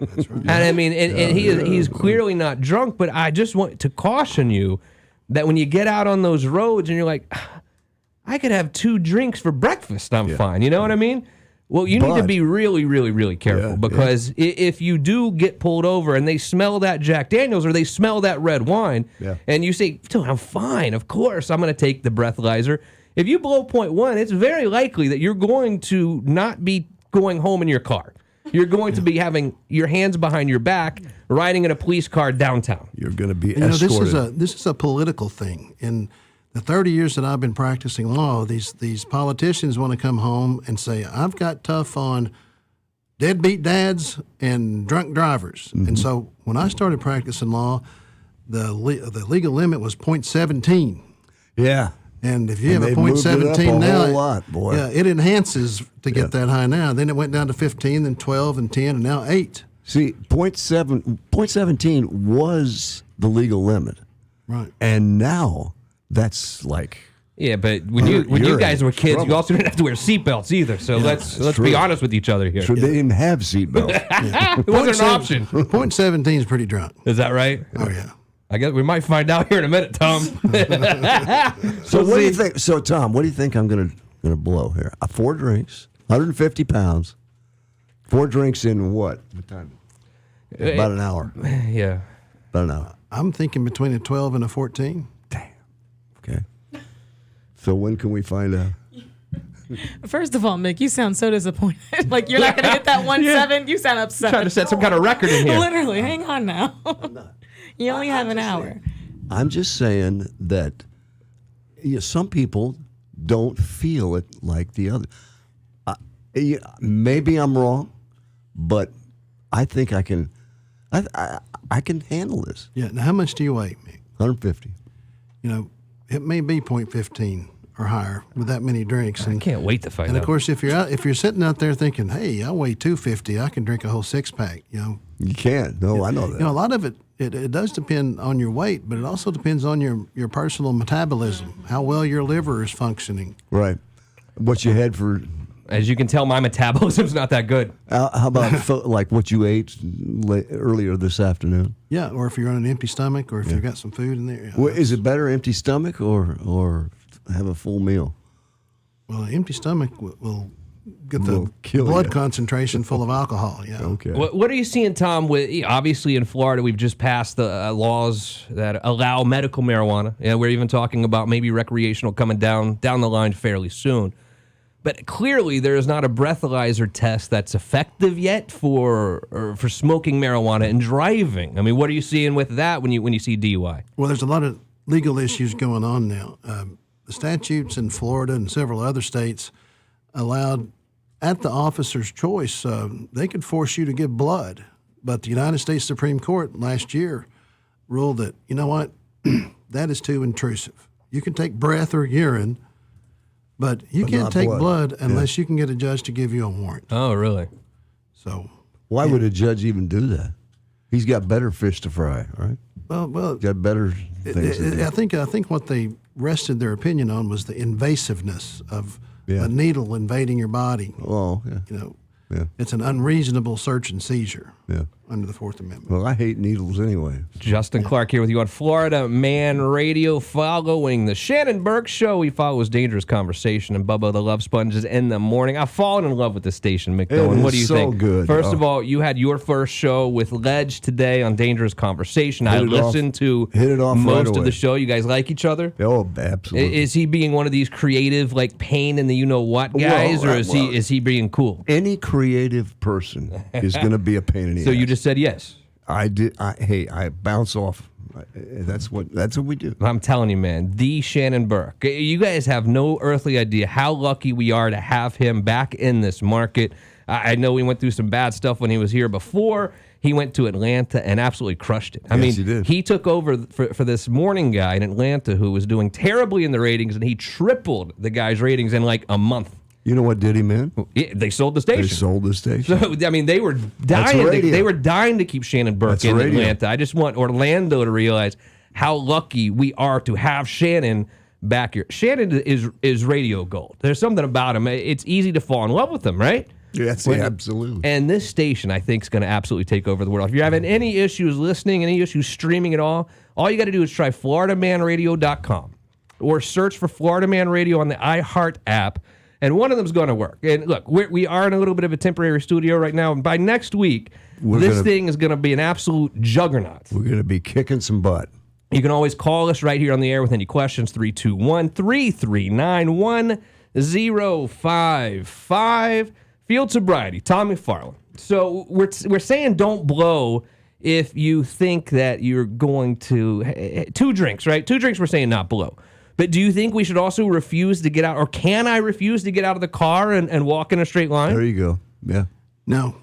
That's right. And I mean, he's clearly not drunk, but I just want to caution you that when you get out on those roads and you're like, I could have 2 drinks for breakfast, I'm fine. You know what I mean? Well, you need to be really, really, really careful because if you do get pulled over and they smell that Jack Daniels or they smell that red wine and you say, dude, I'm fine, of course, I'm going to take the breathalyzer. If you blow .1, it's very likely that you're going to not be going home in your car. You're going to be having your hands behind your back, riding in a police car downtown. You're going to be escorted. This is a political thing. In the 30 years that I've been practicing law, these politicians want to come home and say, I've got tough on deadbeat dads and drunk drivers. Mm-hmm. And so when I started practicing law, the legal limit was .17. Yeah. And if you have a .17 now, it enhances to get Yeah. that high now. Then it went down to 15, then 12, and 10, and now 8. See, .17 was the legal limit. Right. And now that's like... Yeah, but when you guys were kids, you also didn't have to wear seatbelts either. So let's be honest with each other here. So they didn't have seatbelts. It wasn't an option. .17 is pretty drunk. Is that right? Oh, yeah. I guess we might find out here in a minute, Tom. So what do you think? So Tom, what do you think I'm gonna blow here? 4 drinks, 150 pounds, 4 drinks in what? What time? About an hour. Yeah. About an hour. I'm thinking between a 12 and a 14. Okay. So when can we find out? First of all, Mick, you sound so disappointed. Like you're not going to hit that 1.7. You sound upset. Trying to set some kind of record in here. Literally, hang on now. You only have an hour. I'm just saying that some people don't feel it like the other. Maybe I'm wrong, but I think I can. I can handle this. Yeah. Now, how much do you weigh, Mick? 150. It may be 0.15 or higher with that many drinks. I can't wait to find out. And of course, if you're sitting out there thinking, "Hey, I weigh 250, I can drink a whole 6-pack," You can't. No, I know that. A lot of it does depend on your weight, but it also depends on your personal metabolism, how well your liver is functioning. Right. What you had for. As you can tell, my metabolism's not that good. How about like what you ate earlier this afternoon? Yeah, or if you're on an empty stomach, or if you've got some food in there. Well, is it better empty stomach or have a full meal? Well, an empty stomach will get Will the kill blood you. concentration full of alcohol. Yeah. Okay. What are you seeing, Tom? With obviously in Florida, we've just passed the laws that allow medical marijuana. Yeah, we're even talking about maybe recreational coming down the line fairly soon. But clearly, there is not a breathalyzer test that's effective yet for smoking marijuana and driving. I mean, what are you seeing with that when you see DUI? Well, there's a lot of legal issues going on now. The statutes in Florida and several other states allowed, at the officer's choice, they could force you to give blood. But the United States Supreme Court last year ruled that, you know what, that is too intrusive. You can take breath or urine, but you can't not take blood. blood unless you can get a judge to give you a warrant. Oh, really? So why would a judge even do that? He's got better fish to fry, right? Well, got better things to do. I think what they rested their opinion on was the invasiveness of a needle invading your body. Oh, yeah. It's an unreasonable search and seizure Yeah. under the Fourth Amendment. Well, I hate needles anyway. Justin Clark here with you on Florida Man Radio, following the Shannon Burke Show. We follow his dangerous conversation and Bubba the Love Sponges in the morning. I've fallen in love with this station, McDonough. What do you think? Good. First of all, you had your first show with Ledge today on Dangerous Conversation. I listened to most of the show. You guys like each other? Oh, absolutely. Is he being one of these creative, like pain in the you-know-what guys, or is he being cool? Any creative person is going to be a pain in the ass. So you just said yes. I did. I bounce off. That's what we do. I'm telling you, man, the Shannon Burke. You guys have no earthly idea how lucky we are to have him back in this market. I know we went through some bad stuff when he was here before. He went to Atlanta and absolutely crushed it. I mean, he did. He took over for this morning guy in Atlanta who was doing terribly in the ratings, and he tripled the guy's ratings in like a month. You know what did him in? They sold the station. They sold the station. So, I mean, they were dying. They were dying to keep Shannon Burke in Atlanta. I just want Orlando to realize how lucky we are to have Shannon back here. Shannon is radio gold. There's something about him. It's easy to fall in love with him, right? Yes, absolutely. And this station, I think, is going to absolutely take over the world. If you're having any issues listening, any issues streaming at all you got to do is try FloridaManRadio.com or search for Florida Man Radio on the iHeart app. And one of them's going to work. And look, we are in a little bit of a temporary studio right now. And by next week, this thing is going to be an absolute juggernaut. We're going to be kicking some butt. You can always call us right here on the air with any questions, 321-339-1055. Field sobriety, Tom McFarland. So we're saying don't blow if you think that you're going to... 2 drinks, right? 2 drinks we're saying not blow. But do you think we should also refuse to get out, or can I refuse to get out of the car and walk in a straight line? There you go. Yeah. No.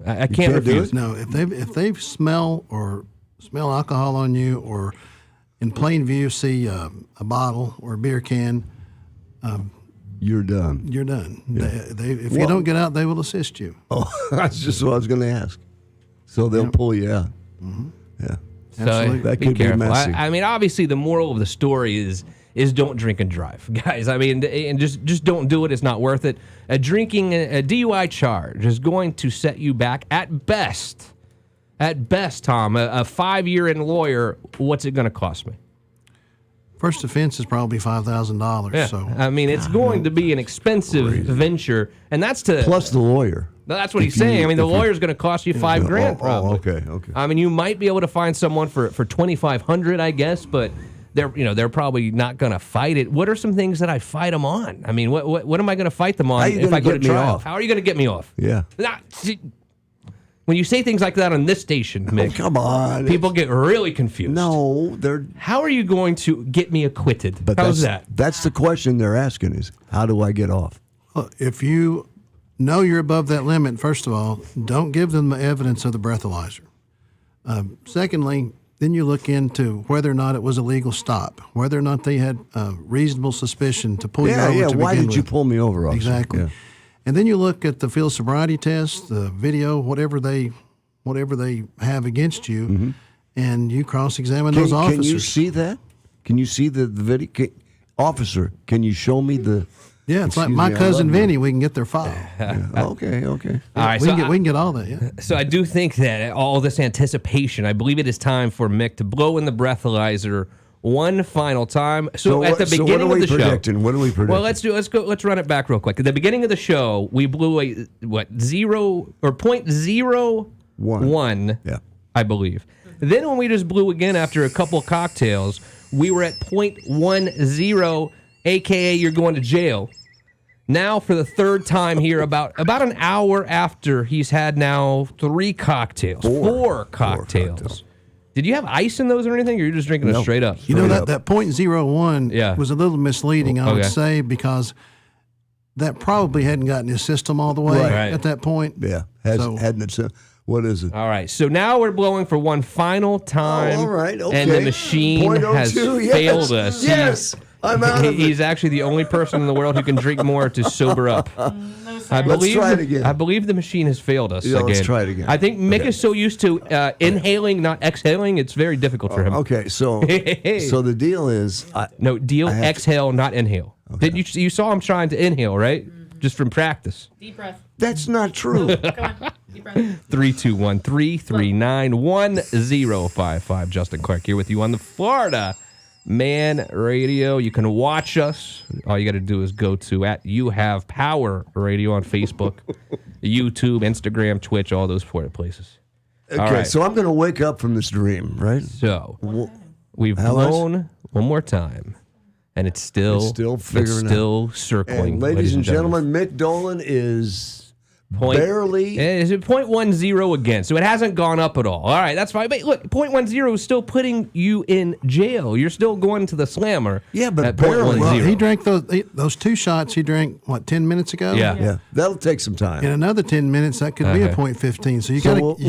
I can't refuse. No, if they smell alcohol on you, or in plain view see a bottle or a beer can, you're done. You're done. Yeah. If you don't get out, they will assist you. Oh, that's just what I was going to ask. So they'll pull you out. Mm-hmm. Yeah. Absolutely. That could be messy. I mean, obviously, the moral of the story is don't drink and drive, guys. I mean, and just don't do it. It's not worth it. A DUI charge is going to set you back at best, Tom, a 5-year in lawyer. What's it going to cost me? First offense is probably $5,000. Yeah. So I mean, it's going to be an expensive venture, and that's to plus the lawyer. That's what he's saying. I mean, the lawyer's going to cost you $5,000 probably. Okay. I mean, you might be able to find someone for $2,500, I guess, but they're probably not going to fight it. What are some things that I fight them on? I mean, what am I going to fight them on if I go to trial? How are you going to get me off? Yeah. When you say things like that on this station, Mick, come on, people get really confused. No, How are you going to get me acquitted? How's that? That's the question they're asking: is how do I get off? Well, if you know you're above that limit, first of all, don't give them the evidence of the breathalyzer. Secondly, then you look into whether or not it was a legal stop, whether or not they had reasonable suspicion to pull you over. Yeah, why did you with. pull me over, officer? Exactly. Yeah. And then you look at the field sobriety test, the video, whatever they have against you, and you cross-examine those officers. Can you see that? Can you see the video? Officer, can you show me the... Yeah, it's like my cousin Vinny. We can get their file. Okay. All right, we can get all that. Yeah. So I do think that all this anticipation, I believe it is time for Mick to blow in the breathalyzer one final time. So at the beginning of the show, what are we predicting? well, let's run it back real quick. At the beginning of the show, we blew a 0.01, yeah, I believe. Then when we just blew again after a couple of cocktails, we were at 0.10, aka you're going to jail. Now for the third time here, about an hour after he's had now four cocktails. Did you have ice in those or anything, or you're just drinking it straight up? You know, that .01 was a little misleading, I would say, because that probably hadn't gotten his system all the way at that point. Yeah, hadn't it? What is it? All right, so now we're blowing for one final time. All right, okay. And the machine has failed us. Yes, I'm out of it. He's actually the only person in the world who can drink more to sober up. Let's try it again. I believe the machine has failed us again. Let's try it again. I think Mick is so used to inhaling, not exhaling, it's very difficult for him. Okay, so the deal is... exhale, not inhale. Okay. You saw him trying to inhale, right? Just from practice. Deep breath. That's not true. Come on. Deep breath. 321-339-1055. Justin Clark here with you on the Florida Man Radio. You can watch us. All you got to do is go to @YouHavePower Radio on Facebook, YouTube, Instagram, Twitch, all those Florida places. Okay, so I'm going to wake up from this dream, right? So we've blown one more time, and it's still circling. And ladies and gentlemen, Mick Dolan is barely. Is it 0.10 again? So it hasn't gone up at all. All right, that's fine. But look, 0.10 is still putting you in jail. You're still going to the slammer. Yeah, but at barely. 0.10. Well, he drank those 2 shots. He drank 10 minutes ago. Yeah. That'll take some time. In another 10 minutes, that could be a .15. So you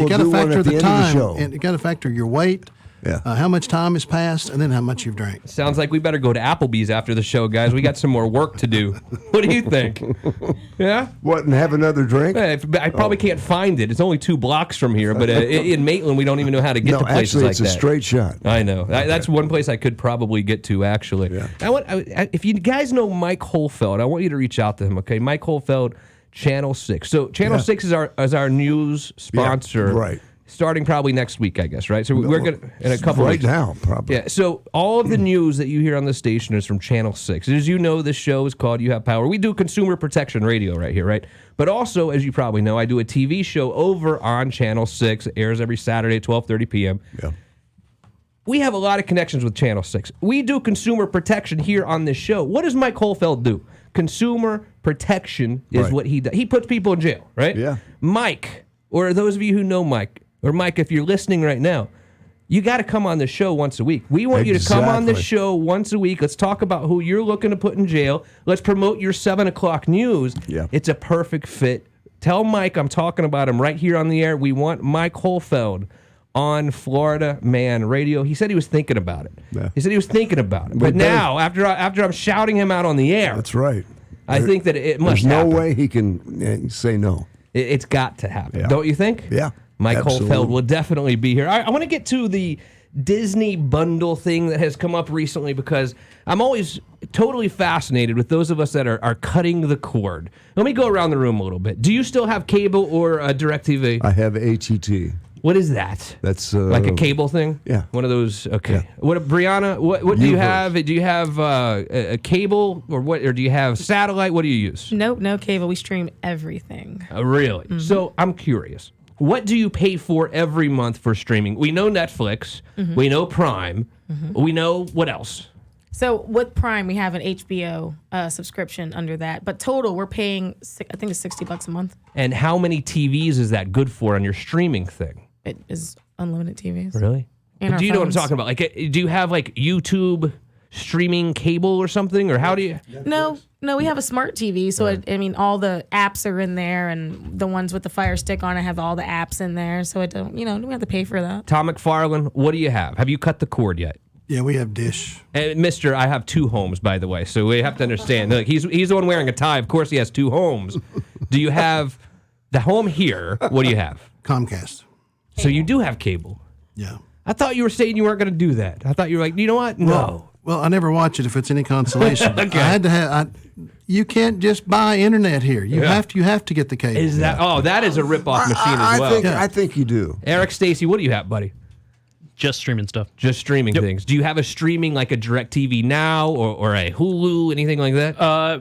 got to factor the time, and you got to factor your weight. Yeah. How much time has passed, and then how much you've drank. Sounds like we better go to Applebee's after the show, guys. We got some more work to do. What do you think? Yeah? What, and have another drink? I probably can't find it. It's only 2 blocks from here, but in Maitland, we don't even know how to get to places like that. It's a straight shot. I know. That's one place I could probably get to, actually. Yeah. If you guys know Mike Holfeld, I want you to reach out to him, okay? Mike Holfeld, Channel 6. So Channel 6 is our news sponsor. Yeah, right. Starting probably next week, I guess, right? So we're going to, in a couple right weeks. now, probably. Yeah, so all of the news that you hear on the station is from Channel 6. As you know, this show is called You Have Power. We do consumer protection radio right here, right? But also, as you probably know, I do a TV show over on Channel 6. It airs every Saturday at 12:30 p.m. Yeah. We have a lot of connections with Channel 6. We do consumer protection here on this show. What does Mike Holfeld do? Consumer protection is what he does. He puts people in jail, right? Yeah. Mike, or those of you who know Mike, or Mike, if you're listening right now, you got to come on the show once a week. We want you to come on the show once a week. Let's talk about who you're looking to put in jail. Let's promote your 7 o'clock news. Yeah. It's a perfect fit. Tell Mike I'm talking about him right here on the air. We want Mike Holfeld on Florida Man Radio. He said he was thinking about it. Yeah. He said he was thinking about it. But now, after I'm shouting him out on the air, That's right. I think that it must There's happen. no way he can say no. It's got to happen. Yeah. Don't you think? Yeah. Mike absolutely. Holfeld will definitely be here. I want to get to the Disney bundle thing that has come up recently because I'm always totally fascinated with those of us that are cutting the cord. Let me go around the room a little bit. Do you still have cable or DirecTV? I have ATT. What is that? That's like a cable thing. Yeah, one of those. Okay. Yeah. What, Brianna? What do you have? Do you have a cable or what? Or do you have satellite? What do you use? Nope, no cable. We stream everything. Really? Mhm. So I'm curious. What do you pay for every month for streaming? We know Netflix. Mhm. We know Prime. Mhm. We know what else? So with Prime, we have an HBO subscription under that. But total, we're paying, I think it's $60 a month. And how many TVs is that good for on your streaming thing? It is unlimited TVs. Really? And our do you know what I'm phones. talking about? Like, do you have like YouTube streaming cable or something, or how do you? No, we have a smart TV. So, all the apps are in there, and the ones with the Fire Stick on it have all the apps in there. So, it don't, don't have to pay for that. Tom McFarland, what do you have? Have you cut the cord yet? Yeah, we have Dish. And Mister, I have 2 homes, by the way, so we have to understand. Like, he's the one wearing a tie. Of course, he has 2 homes. Do you have the home here? What do you have? Comcast. So you do have cable. Yeah. I thought you were saying you weren't going to do that. I thought you were like, you know what? No. Well, I never watch it if it's any consolation. Okay. I had to have. You can't just buy internet here. You have to get the cable. Is that? Oh, that is a rip-off machine as well. I think you do. Eric Stacy, what do you have, buddy? Just streaming stuff. Just streaming things. Do you have a streaming like a DirecTV Now or a Hulu, anything like that? I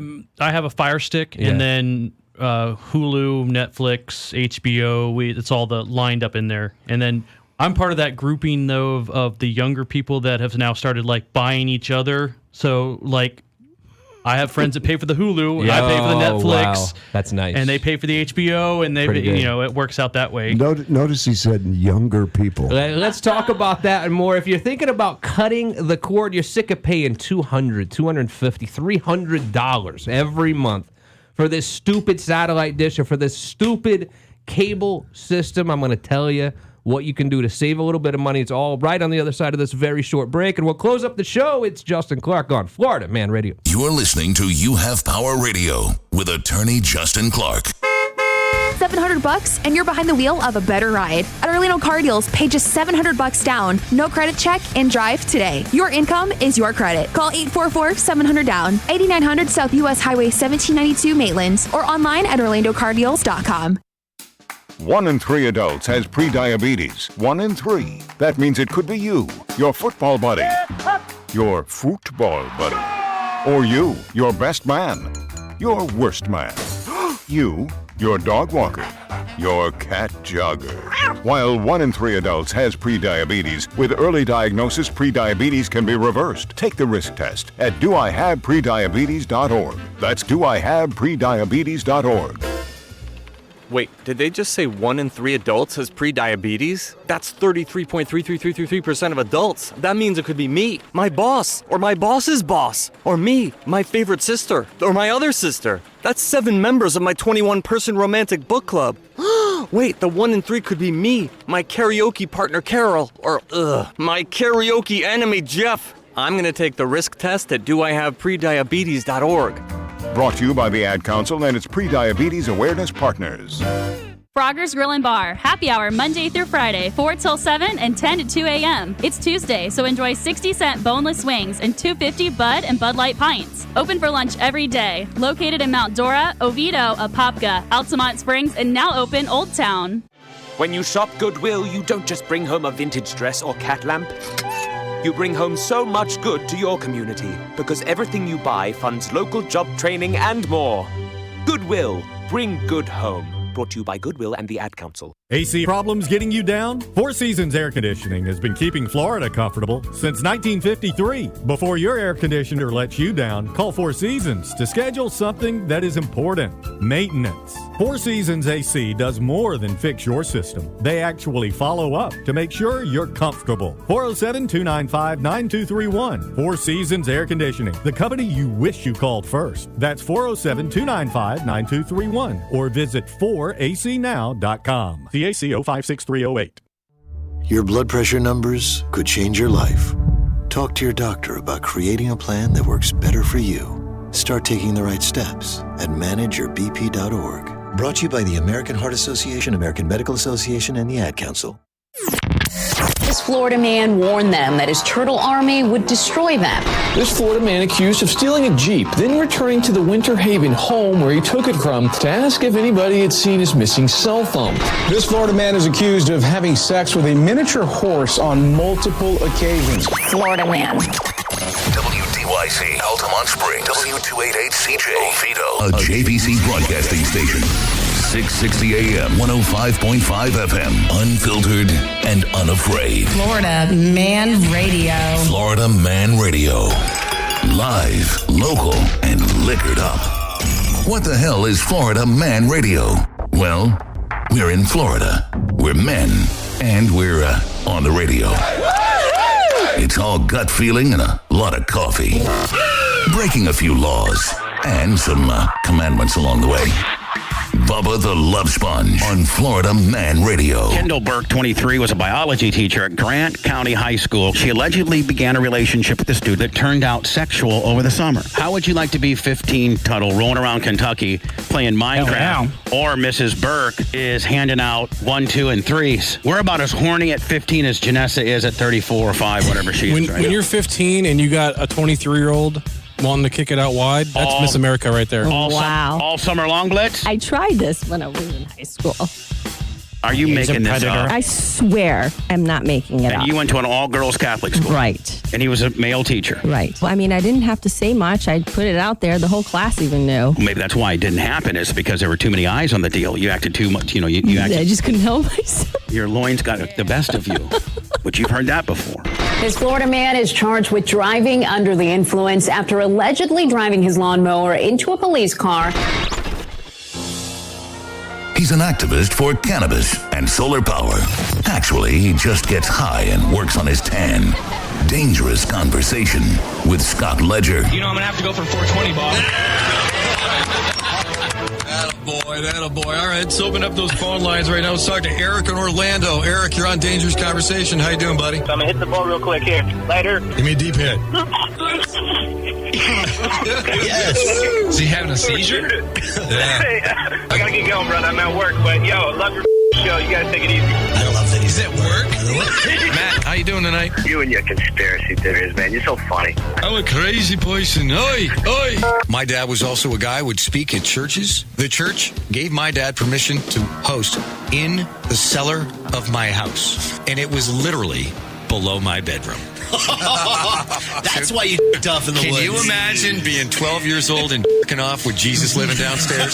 have a Fire Stick, and then Hulu, Netflix, HBO. It's all lined up in there. And then I'm part of that grouping though of the younger people that have now started like buying each other. So like, I have friends that pay for the Hulu, and I pay for the Netflix. Wow. That's nice. And they pay for the HBO, and they, Pretty good. it works out that way. Notice he said younger people. Let's talk about that and more. If you're thinking about cutting the cord, you're sick of paying $200, $250, $300 every month for this stupid satellite dish or for this stupid cable system. I'm going to tell you what you can do to save a little bit of money. It's all right on the other side of this very short break, and we'll close up the show. It's Justin Clark on Florida Man Radio. You're listening to You Have Power Radio with attorney Justin Clark. $700 and you're behind the wheel of a better ride. At Orlando Car Deals, pay just $700 down. No credit check and drive today. Your income is your credit. Call 844-700-DOWN, 8900 South US Highway 1792 Maitland, or online at orlandocardeals.com. 1 in 3 adults has prediabetes. 1 in 3. That means it could be you, your football buddy, your football buddy, or you, your best man, your worst man, you, your dog walker, your cat jogger. While 1 in 3 adults has prediabetes, with early diagnosis, prediabetes can be reversed. Take the risk test at doihaveprediabetes.org. That's doihaveprediabetes.org. Wait, did they just say 1 in 3 adults has prediabetes? That's 33.33333% of adults. That means it could be me, my boss, or my boss's boss, or me, my favorite sister, or my other sister. That's 7 members of my 21-person romantic book club. Wait, the 1 in 3 could be me, my karaoke partner Carol, or my karaoke enemy Jeff. I'm gonna take the risk test at doihaveprediabetes.org. Brought to you by the Ad Council and its Prediabetes Awareness Partners. Frogger's Grill and Bar. Happy hour Monday through Friday, 4 till 7 and 10 to 2 a.m. It's Tuesday, so enjoy 60-cent boneless wings and $2.50 Bud and Bud Light pints. Open for lunch every day. Located in Mount Dora, Oviedo, Apopka, Altamont Springs, and now open Old Town. When you shop Goodwill, you don't just bring home a vintage dress or cat lamp. You bring home so much good to your community because everything you buy funds local job training and more. Goodwill. Bring good home. Brought to you by Goodwill and the Ad Council. AC problems getting you down? Four Seasons Air Conditioning has been keeping Florida comfortable since 1953. Before your air conditioner lets you down, call Four Seasons to schedule something that is important: maintenance. Four Seasons AC does more than fix your system. They actually follow up to make sure you're comfortable. 407-295-9231. Four Seasons Air Conditioning, the company you wish you called first. That's 407-295-9231 or visit 4acnow.com. CAC 056308. Your blood pressure numbers could change your life. Talk to your doctor about creating a plan that works better for you. Start taking the right steps at manageyourbp.org. Brought to you by the American Heart Association, American Medical Association, and the Ad Council. The This Florida man warned them that his turtle army would destroy them. This Florida man accused of stealing a Jeep, then returning to the Winter Haven home where he took it from to ask if anybody had seen his missing cell phone. This Florida man is accused of having sex with a miniature horse on multiple occasions. Florida man. WDYC, Altamont Springs, W288CJ, Oviedo, a JVC broadcasting station. 660 AM, 105.5 FM, unfiltered and unafraid. Florida Man Radio. Florida Man Radio. Live, local, and liquored up. What the hell is Florida Man Radio? Well, we're in Florida. We're men, and we're on the radio. It's all gut feeling and a lot of coffee. Breaking a few laws and some commandments along the way. Bubba the Love Sponge on Florida Man Radio. Kendall Burke, 23, was a biology teacher at Grant County High School. She allegedly began a relationship with a student that turned out sexual over the summer. How would you like to be 15, Tuttle, rolling around Kentucky, playing Minecraft, or Mrs. Burke is handing out 1, 2, and 3s? We're about as horny at 15 as Janessa is at 34 or 5, whatever she is right When now. you're 15 and you got a 23-year-old wanting to kick it out wide, that's Miss America right there. All summer long, Blitz? I tried this when I was in high school. Are you making this up? I swear I'm not making it And up. you went to an all-girls Catholic school. Right. And he was a male teacher. Right. Well, I mean, I didn't have to say much. I put it out there. The whole class even knew. Maybe that's why it didn't happen, is because there were too many eyes on the deal. You acted too much, you acted. I just couldn't help myself. Your loins got the best of you, but you've heard that before. This Florida man is charged with driving under the influence after allegedly driving his lawnmower into a police car. He's an activist for cannabis and solar power. Actually, he just gets high and works on his tan. Dangerous Conversation with Scott Ledger. You know I'm going to have to go for 420, Bob. Attaboy. All right, let's open up those phone lines right now. Let's talk to Eric in Orlando. Eric, you're on Dangerous Conversation. How you doing, buddy? I'm going to hit the ball real quick here. Later. Give me a deep hit. Yes. Is he having a seizure? Yeah. I got to get going, brother. I'm at work, but yo, love your show. You guys take it easy. I love that he's at work. Matt, how you doing tonight? You and your conspiracy theories, man. You're so funny. I'm a crazy person. Oi, oi. My dad was also a guy who would speak at churches. The church gave my dad permission to host in the cellar of my house. And it was literally below my bedroom. That's why you off in the woods. Can you imagine being 12 years old and off with Jesus living downstairs?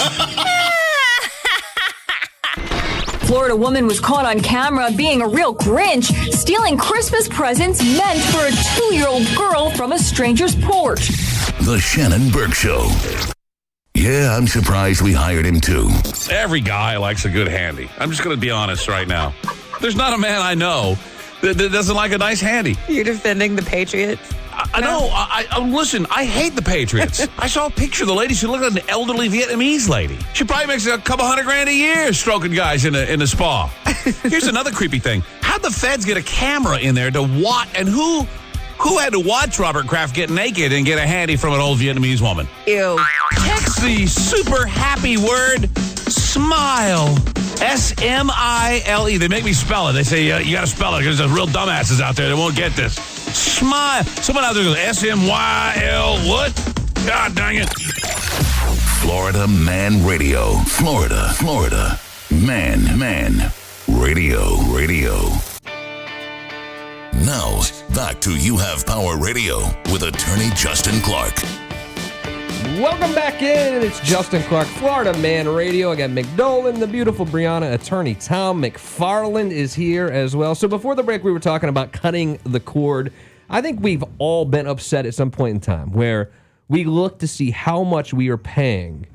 Florida woman was caught on camera being a real Grinch, stealing Christmas presents meant for a 2-year-old girl from a stranger's porch. The Shannon Burke Show. Yeah, I'm surprised we hired him too. Every guy likes a good handy. I'm just going to be honest right now. There's not a man I know that doesn't like a nice handy. You're defending the Patriots? I know. Listen, I hate the Patriots. I saw a picture of the lady. She looked like an elderly Vietnamese lady. She probably makes a couple $100,000 a year stroking guys in a spa. Here's another creepy thing. How'd the feds get a camera in there to watch? And who had to watch Robert Kraft get naked and get a handy from an old Vietnamese woman? Ew. Text the super happy word SMILE. SMILE. They make me spell it. They say you got to spell it because there's real dumbasses out there that won't get this. Smile. Someone out there goes SMYL. What? God dang it. Florida Man Radio. Florida. Man. Radio. Now, back to You Have Power Radio with attorney Justin Clark. Welcome back in. It's Justin Clark, Florida Man Radio. I got McDolan, the beautiful Brianna, attorney Tom McFarland is here as well. So before the break, we were talking about cutting the cord. I think we've all been upset at some point in time where we look to see how much we are paying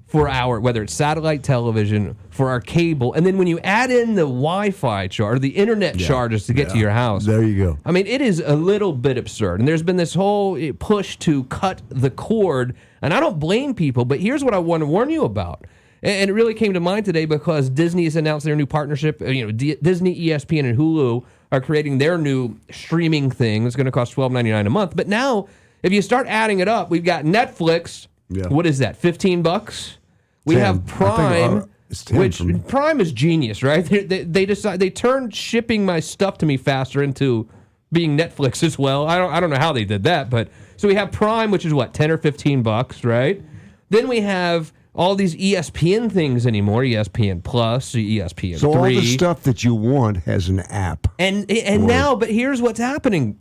for our, whether it's satellite television, for our cable, and then when you add in the Wi-Fi charge, or the internet charges to get to your house. There you go. I mean, it is a little bit absurd. And there's been this whole push to cut the cord, and I don't blame people, but here's what I want to warn you about. And it really came to mind today because Disney has announced their new partnership. Disney, ESPN, and Hulu are creating their new streaming thing. It's going to cost $12.99 a month. But now, if you start adding it up, we've got Netflix. Yeah. What is that, $15? We have Prime. It's 10 which for me. Prime is genius, right? They turned shipping my stuff to me faster into being Netflix as well. I don't know how they did that, but so we have Prime, which is what, $10 or $15, right? Then we have all these ESPN things anymore, ESPN Plus, ESPN3. So all the stuff that you want has an app. And now, but here's what's happening.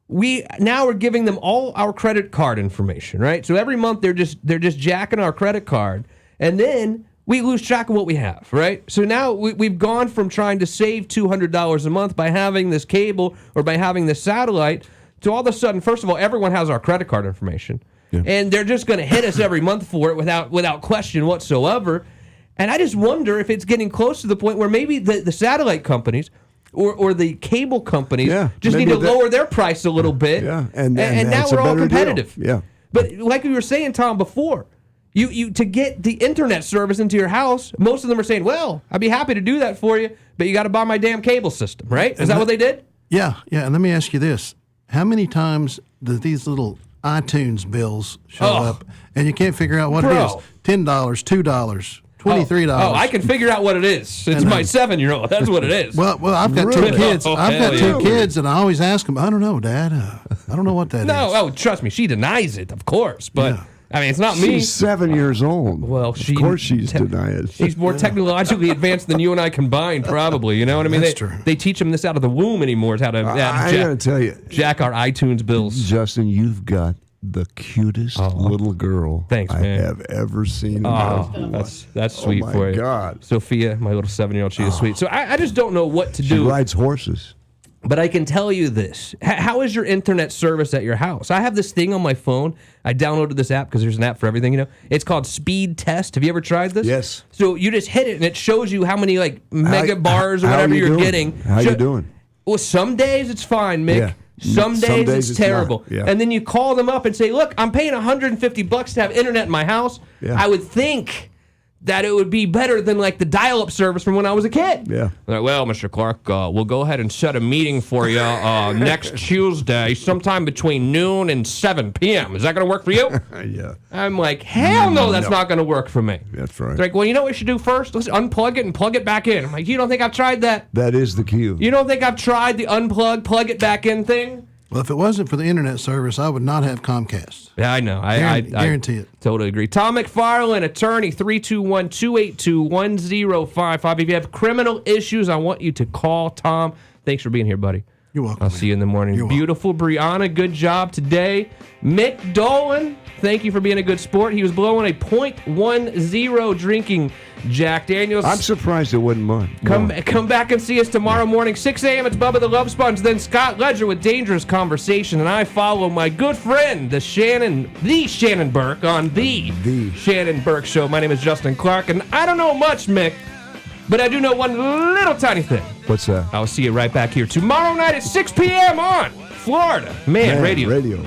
We're giving them all our credit card information, right? So every month they're just jacking our credit card, and then we lose track of what we have, right? So now we've gone from trying to save $200 a month by having this cable or by having this satellite to all of a sudden, first of all, everyone has our credit card information. Yeah. And they're just going to hit us every month for it without question whatsoever. And I just wonder if it's getting close to the point where maybe the satellite companies or the cable companies just need to lower their price a little bit. Yeah. And now we're all competitive. Deal. Yeah. But like we were saying, Tom, before, you to get the internet service into your house, most of them are saying, well, I'd be happy to do that for you, but you got to buy my damn cable system, right? Is that what they did? Yeah. And let me ask you this. How many times do these little iTunes bills show up and you can't figure out what it is? $10, $2, $23. Oh, I can figure out what it is. It's my 7-year-old. That's what it is. Well, I've got two kids. I've got two kids, and I always ask them, I don't know, Dad. I don't know what that is. No, trust me. She denies it, of course. But, I mean, it's not me. She's 7 years old. Well, of course she's denying it. She's more technologically advanced than you and I combined, probably. You know what I mean? That's true. They teach them this out of the womb anymore, is how to I got to tell you, jack our iTunes bills. Justin, you've got the cutest little girl I have ever seen. That's sweet for you. Oh, my God. Sophia, my little 7-year-old, she is sweet. So I just don't know what to do. She rides horses. But I can tell you this. How is your internet service at your house? I have this thing on my phone. I downloaded this app because there's an app for everything, you know. It's called Speed Test. Have you ever tried this? Yes. So you just hit it, and it shows you how many, mega bars or whatever you're getting. How you doing? Well, some days it's fine, Mick. Yeah. Some days it's terrible. Not, yeah. And then you call them up and say, look, I'm paying $150 to have internet in my house. Yeah. I would think that it would be better than the dial-up service from when I was a kid. Yeah. Like, well, Mr. Clark, we'll go ahead and set a meeting for you next Tuesday, sometime between noon and 7 p.m. Is that going to work for you? Yeah. I'm like, hell no, that's not going to work for me. That's right. They're like, well, you know what we should do first? Let's unplug it and plug it back in. I'm like, you don't think I've tried that? That is the cue. You don't think I've tried the unplug, plug it back in thing? Well, if it wasn't for the internet service, I would not have Comcast. Yeah, I know. I guarantee it. Totally agree. Tom McFarland, attorney, 321-282-1055. If you have criminal issues, I want you to call Tom. Thanks for being here, buddy. You're welcome. I'll see you in the morning. Beautiful Brianna, good job today. Mick Dolan, thank you for being a good sport. He was blowing a .10 drinking Jack Daniels. I'm surprised it wasn't mine. Come back and see us tomorrow morning, 6 a.m. It's Bubba the Love Sponge, then Scott Ledger with Dangerous Conversation, and I follow my good friend, the Shannon Burke on the Shannon Burke Show. My name is Justin Clark, and I don't know much, Mick, but I do know one little tiny thing. What's that? I'll see you right back here tomorrow night at 6 p.m. on Florida Man Radio.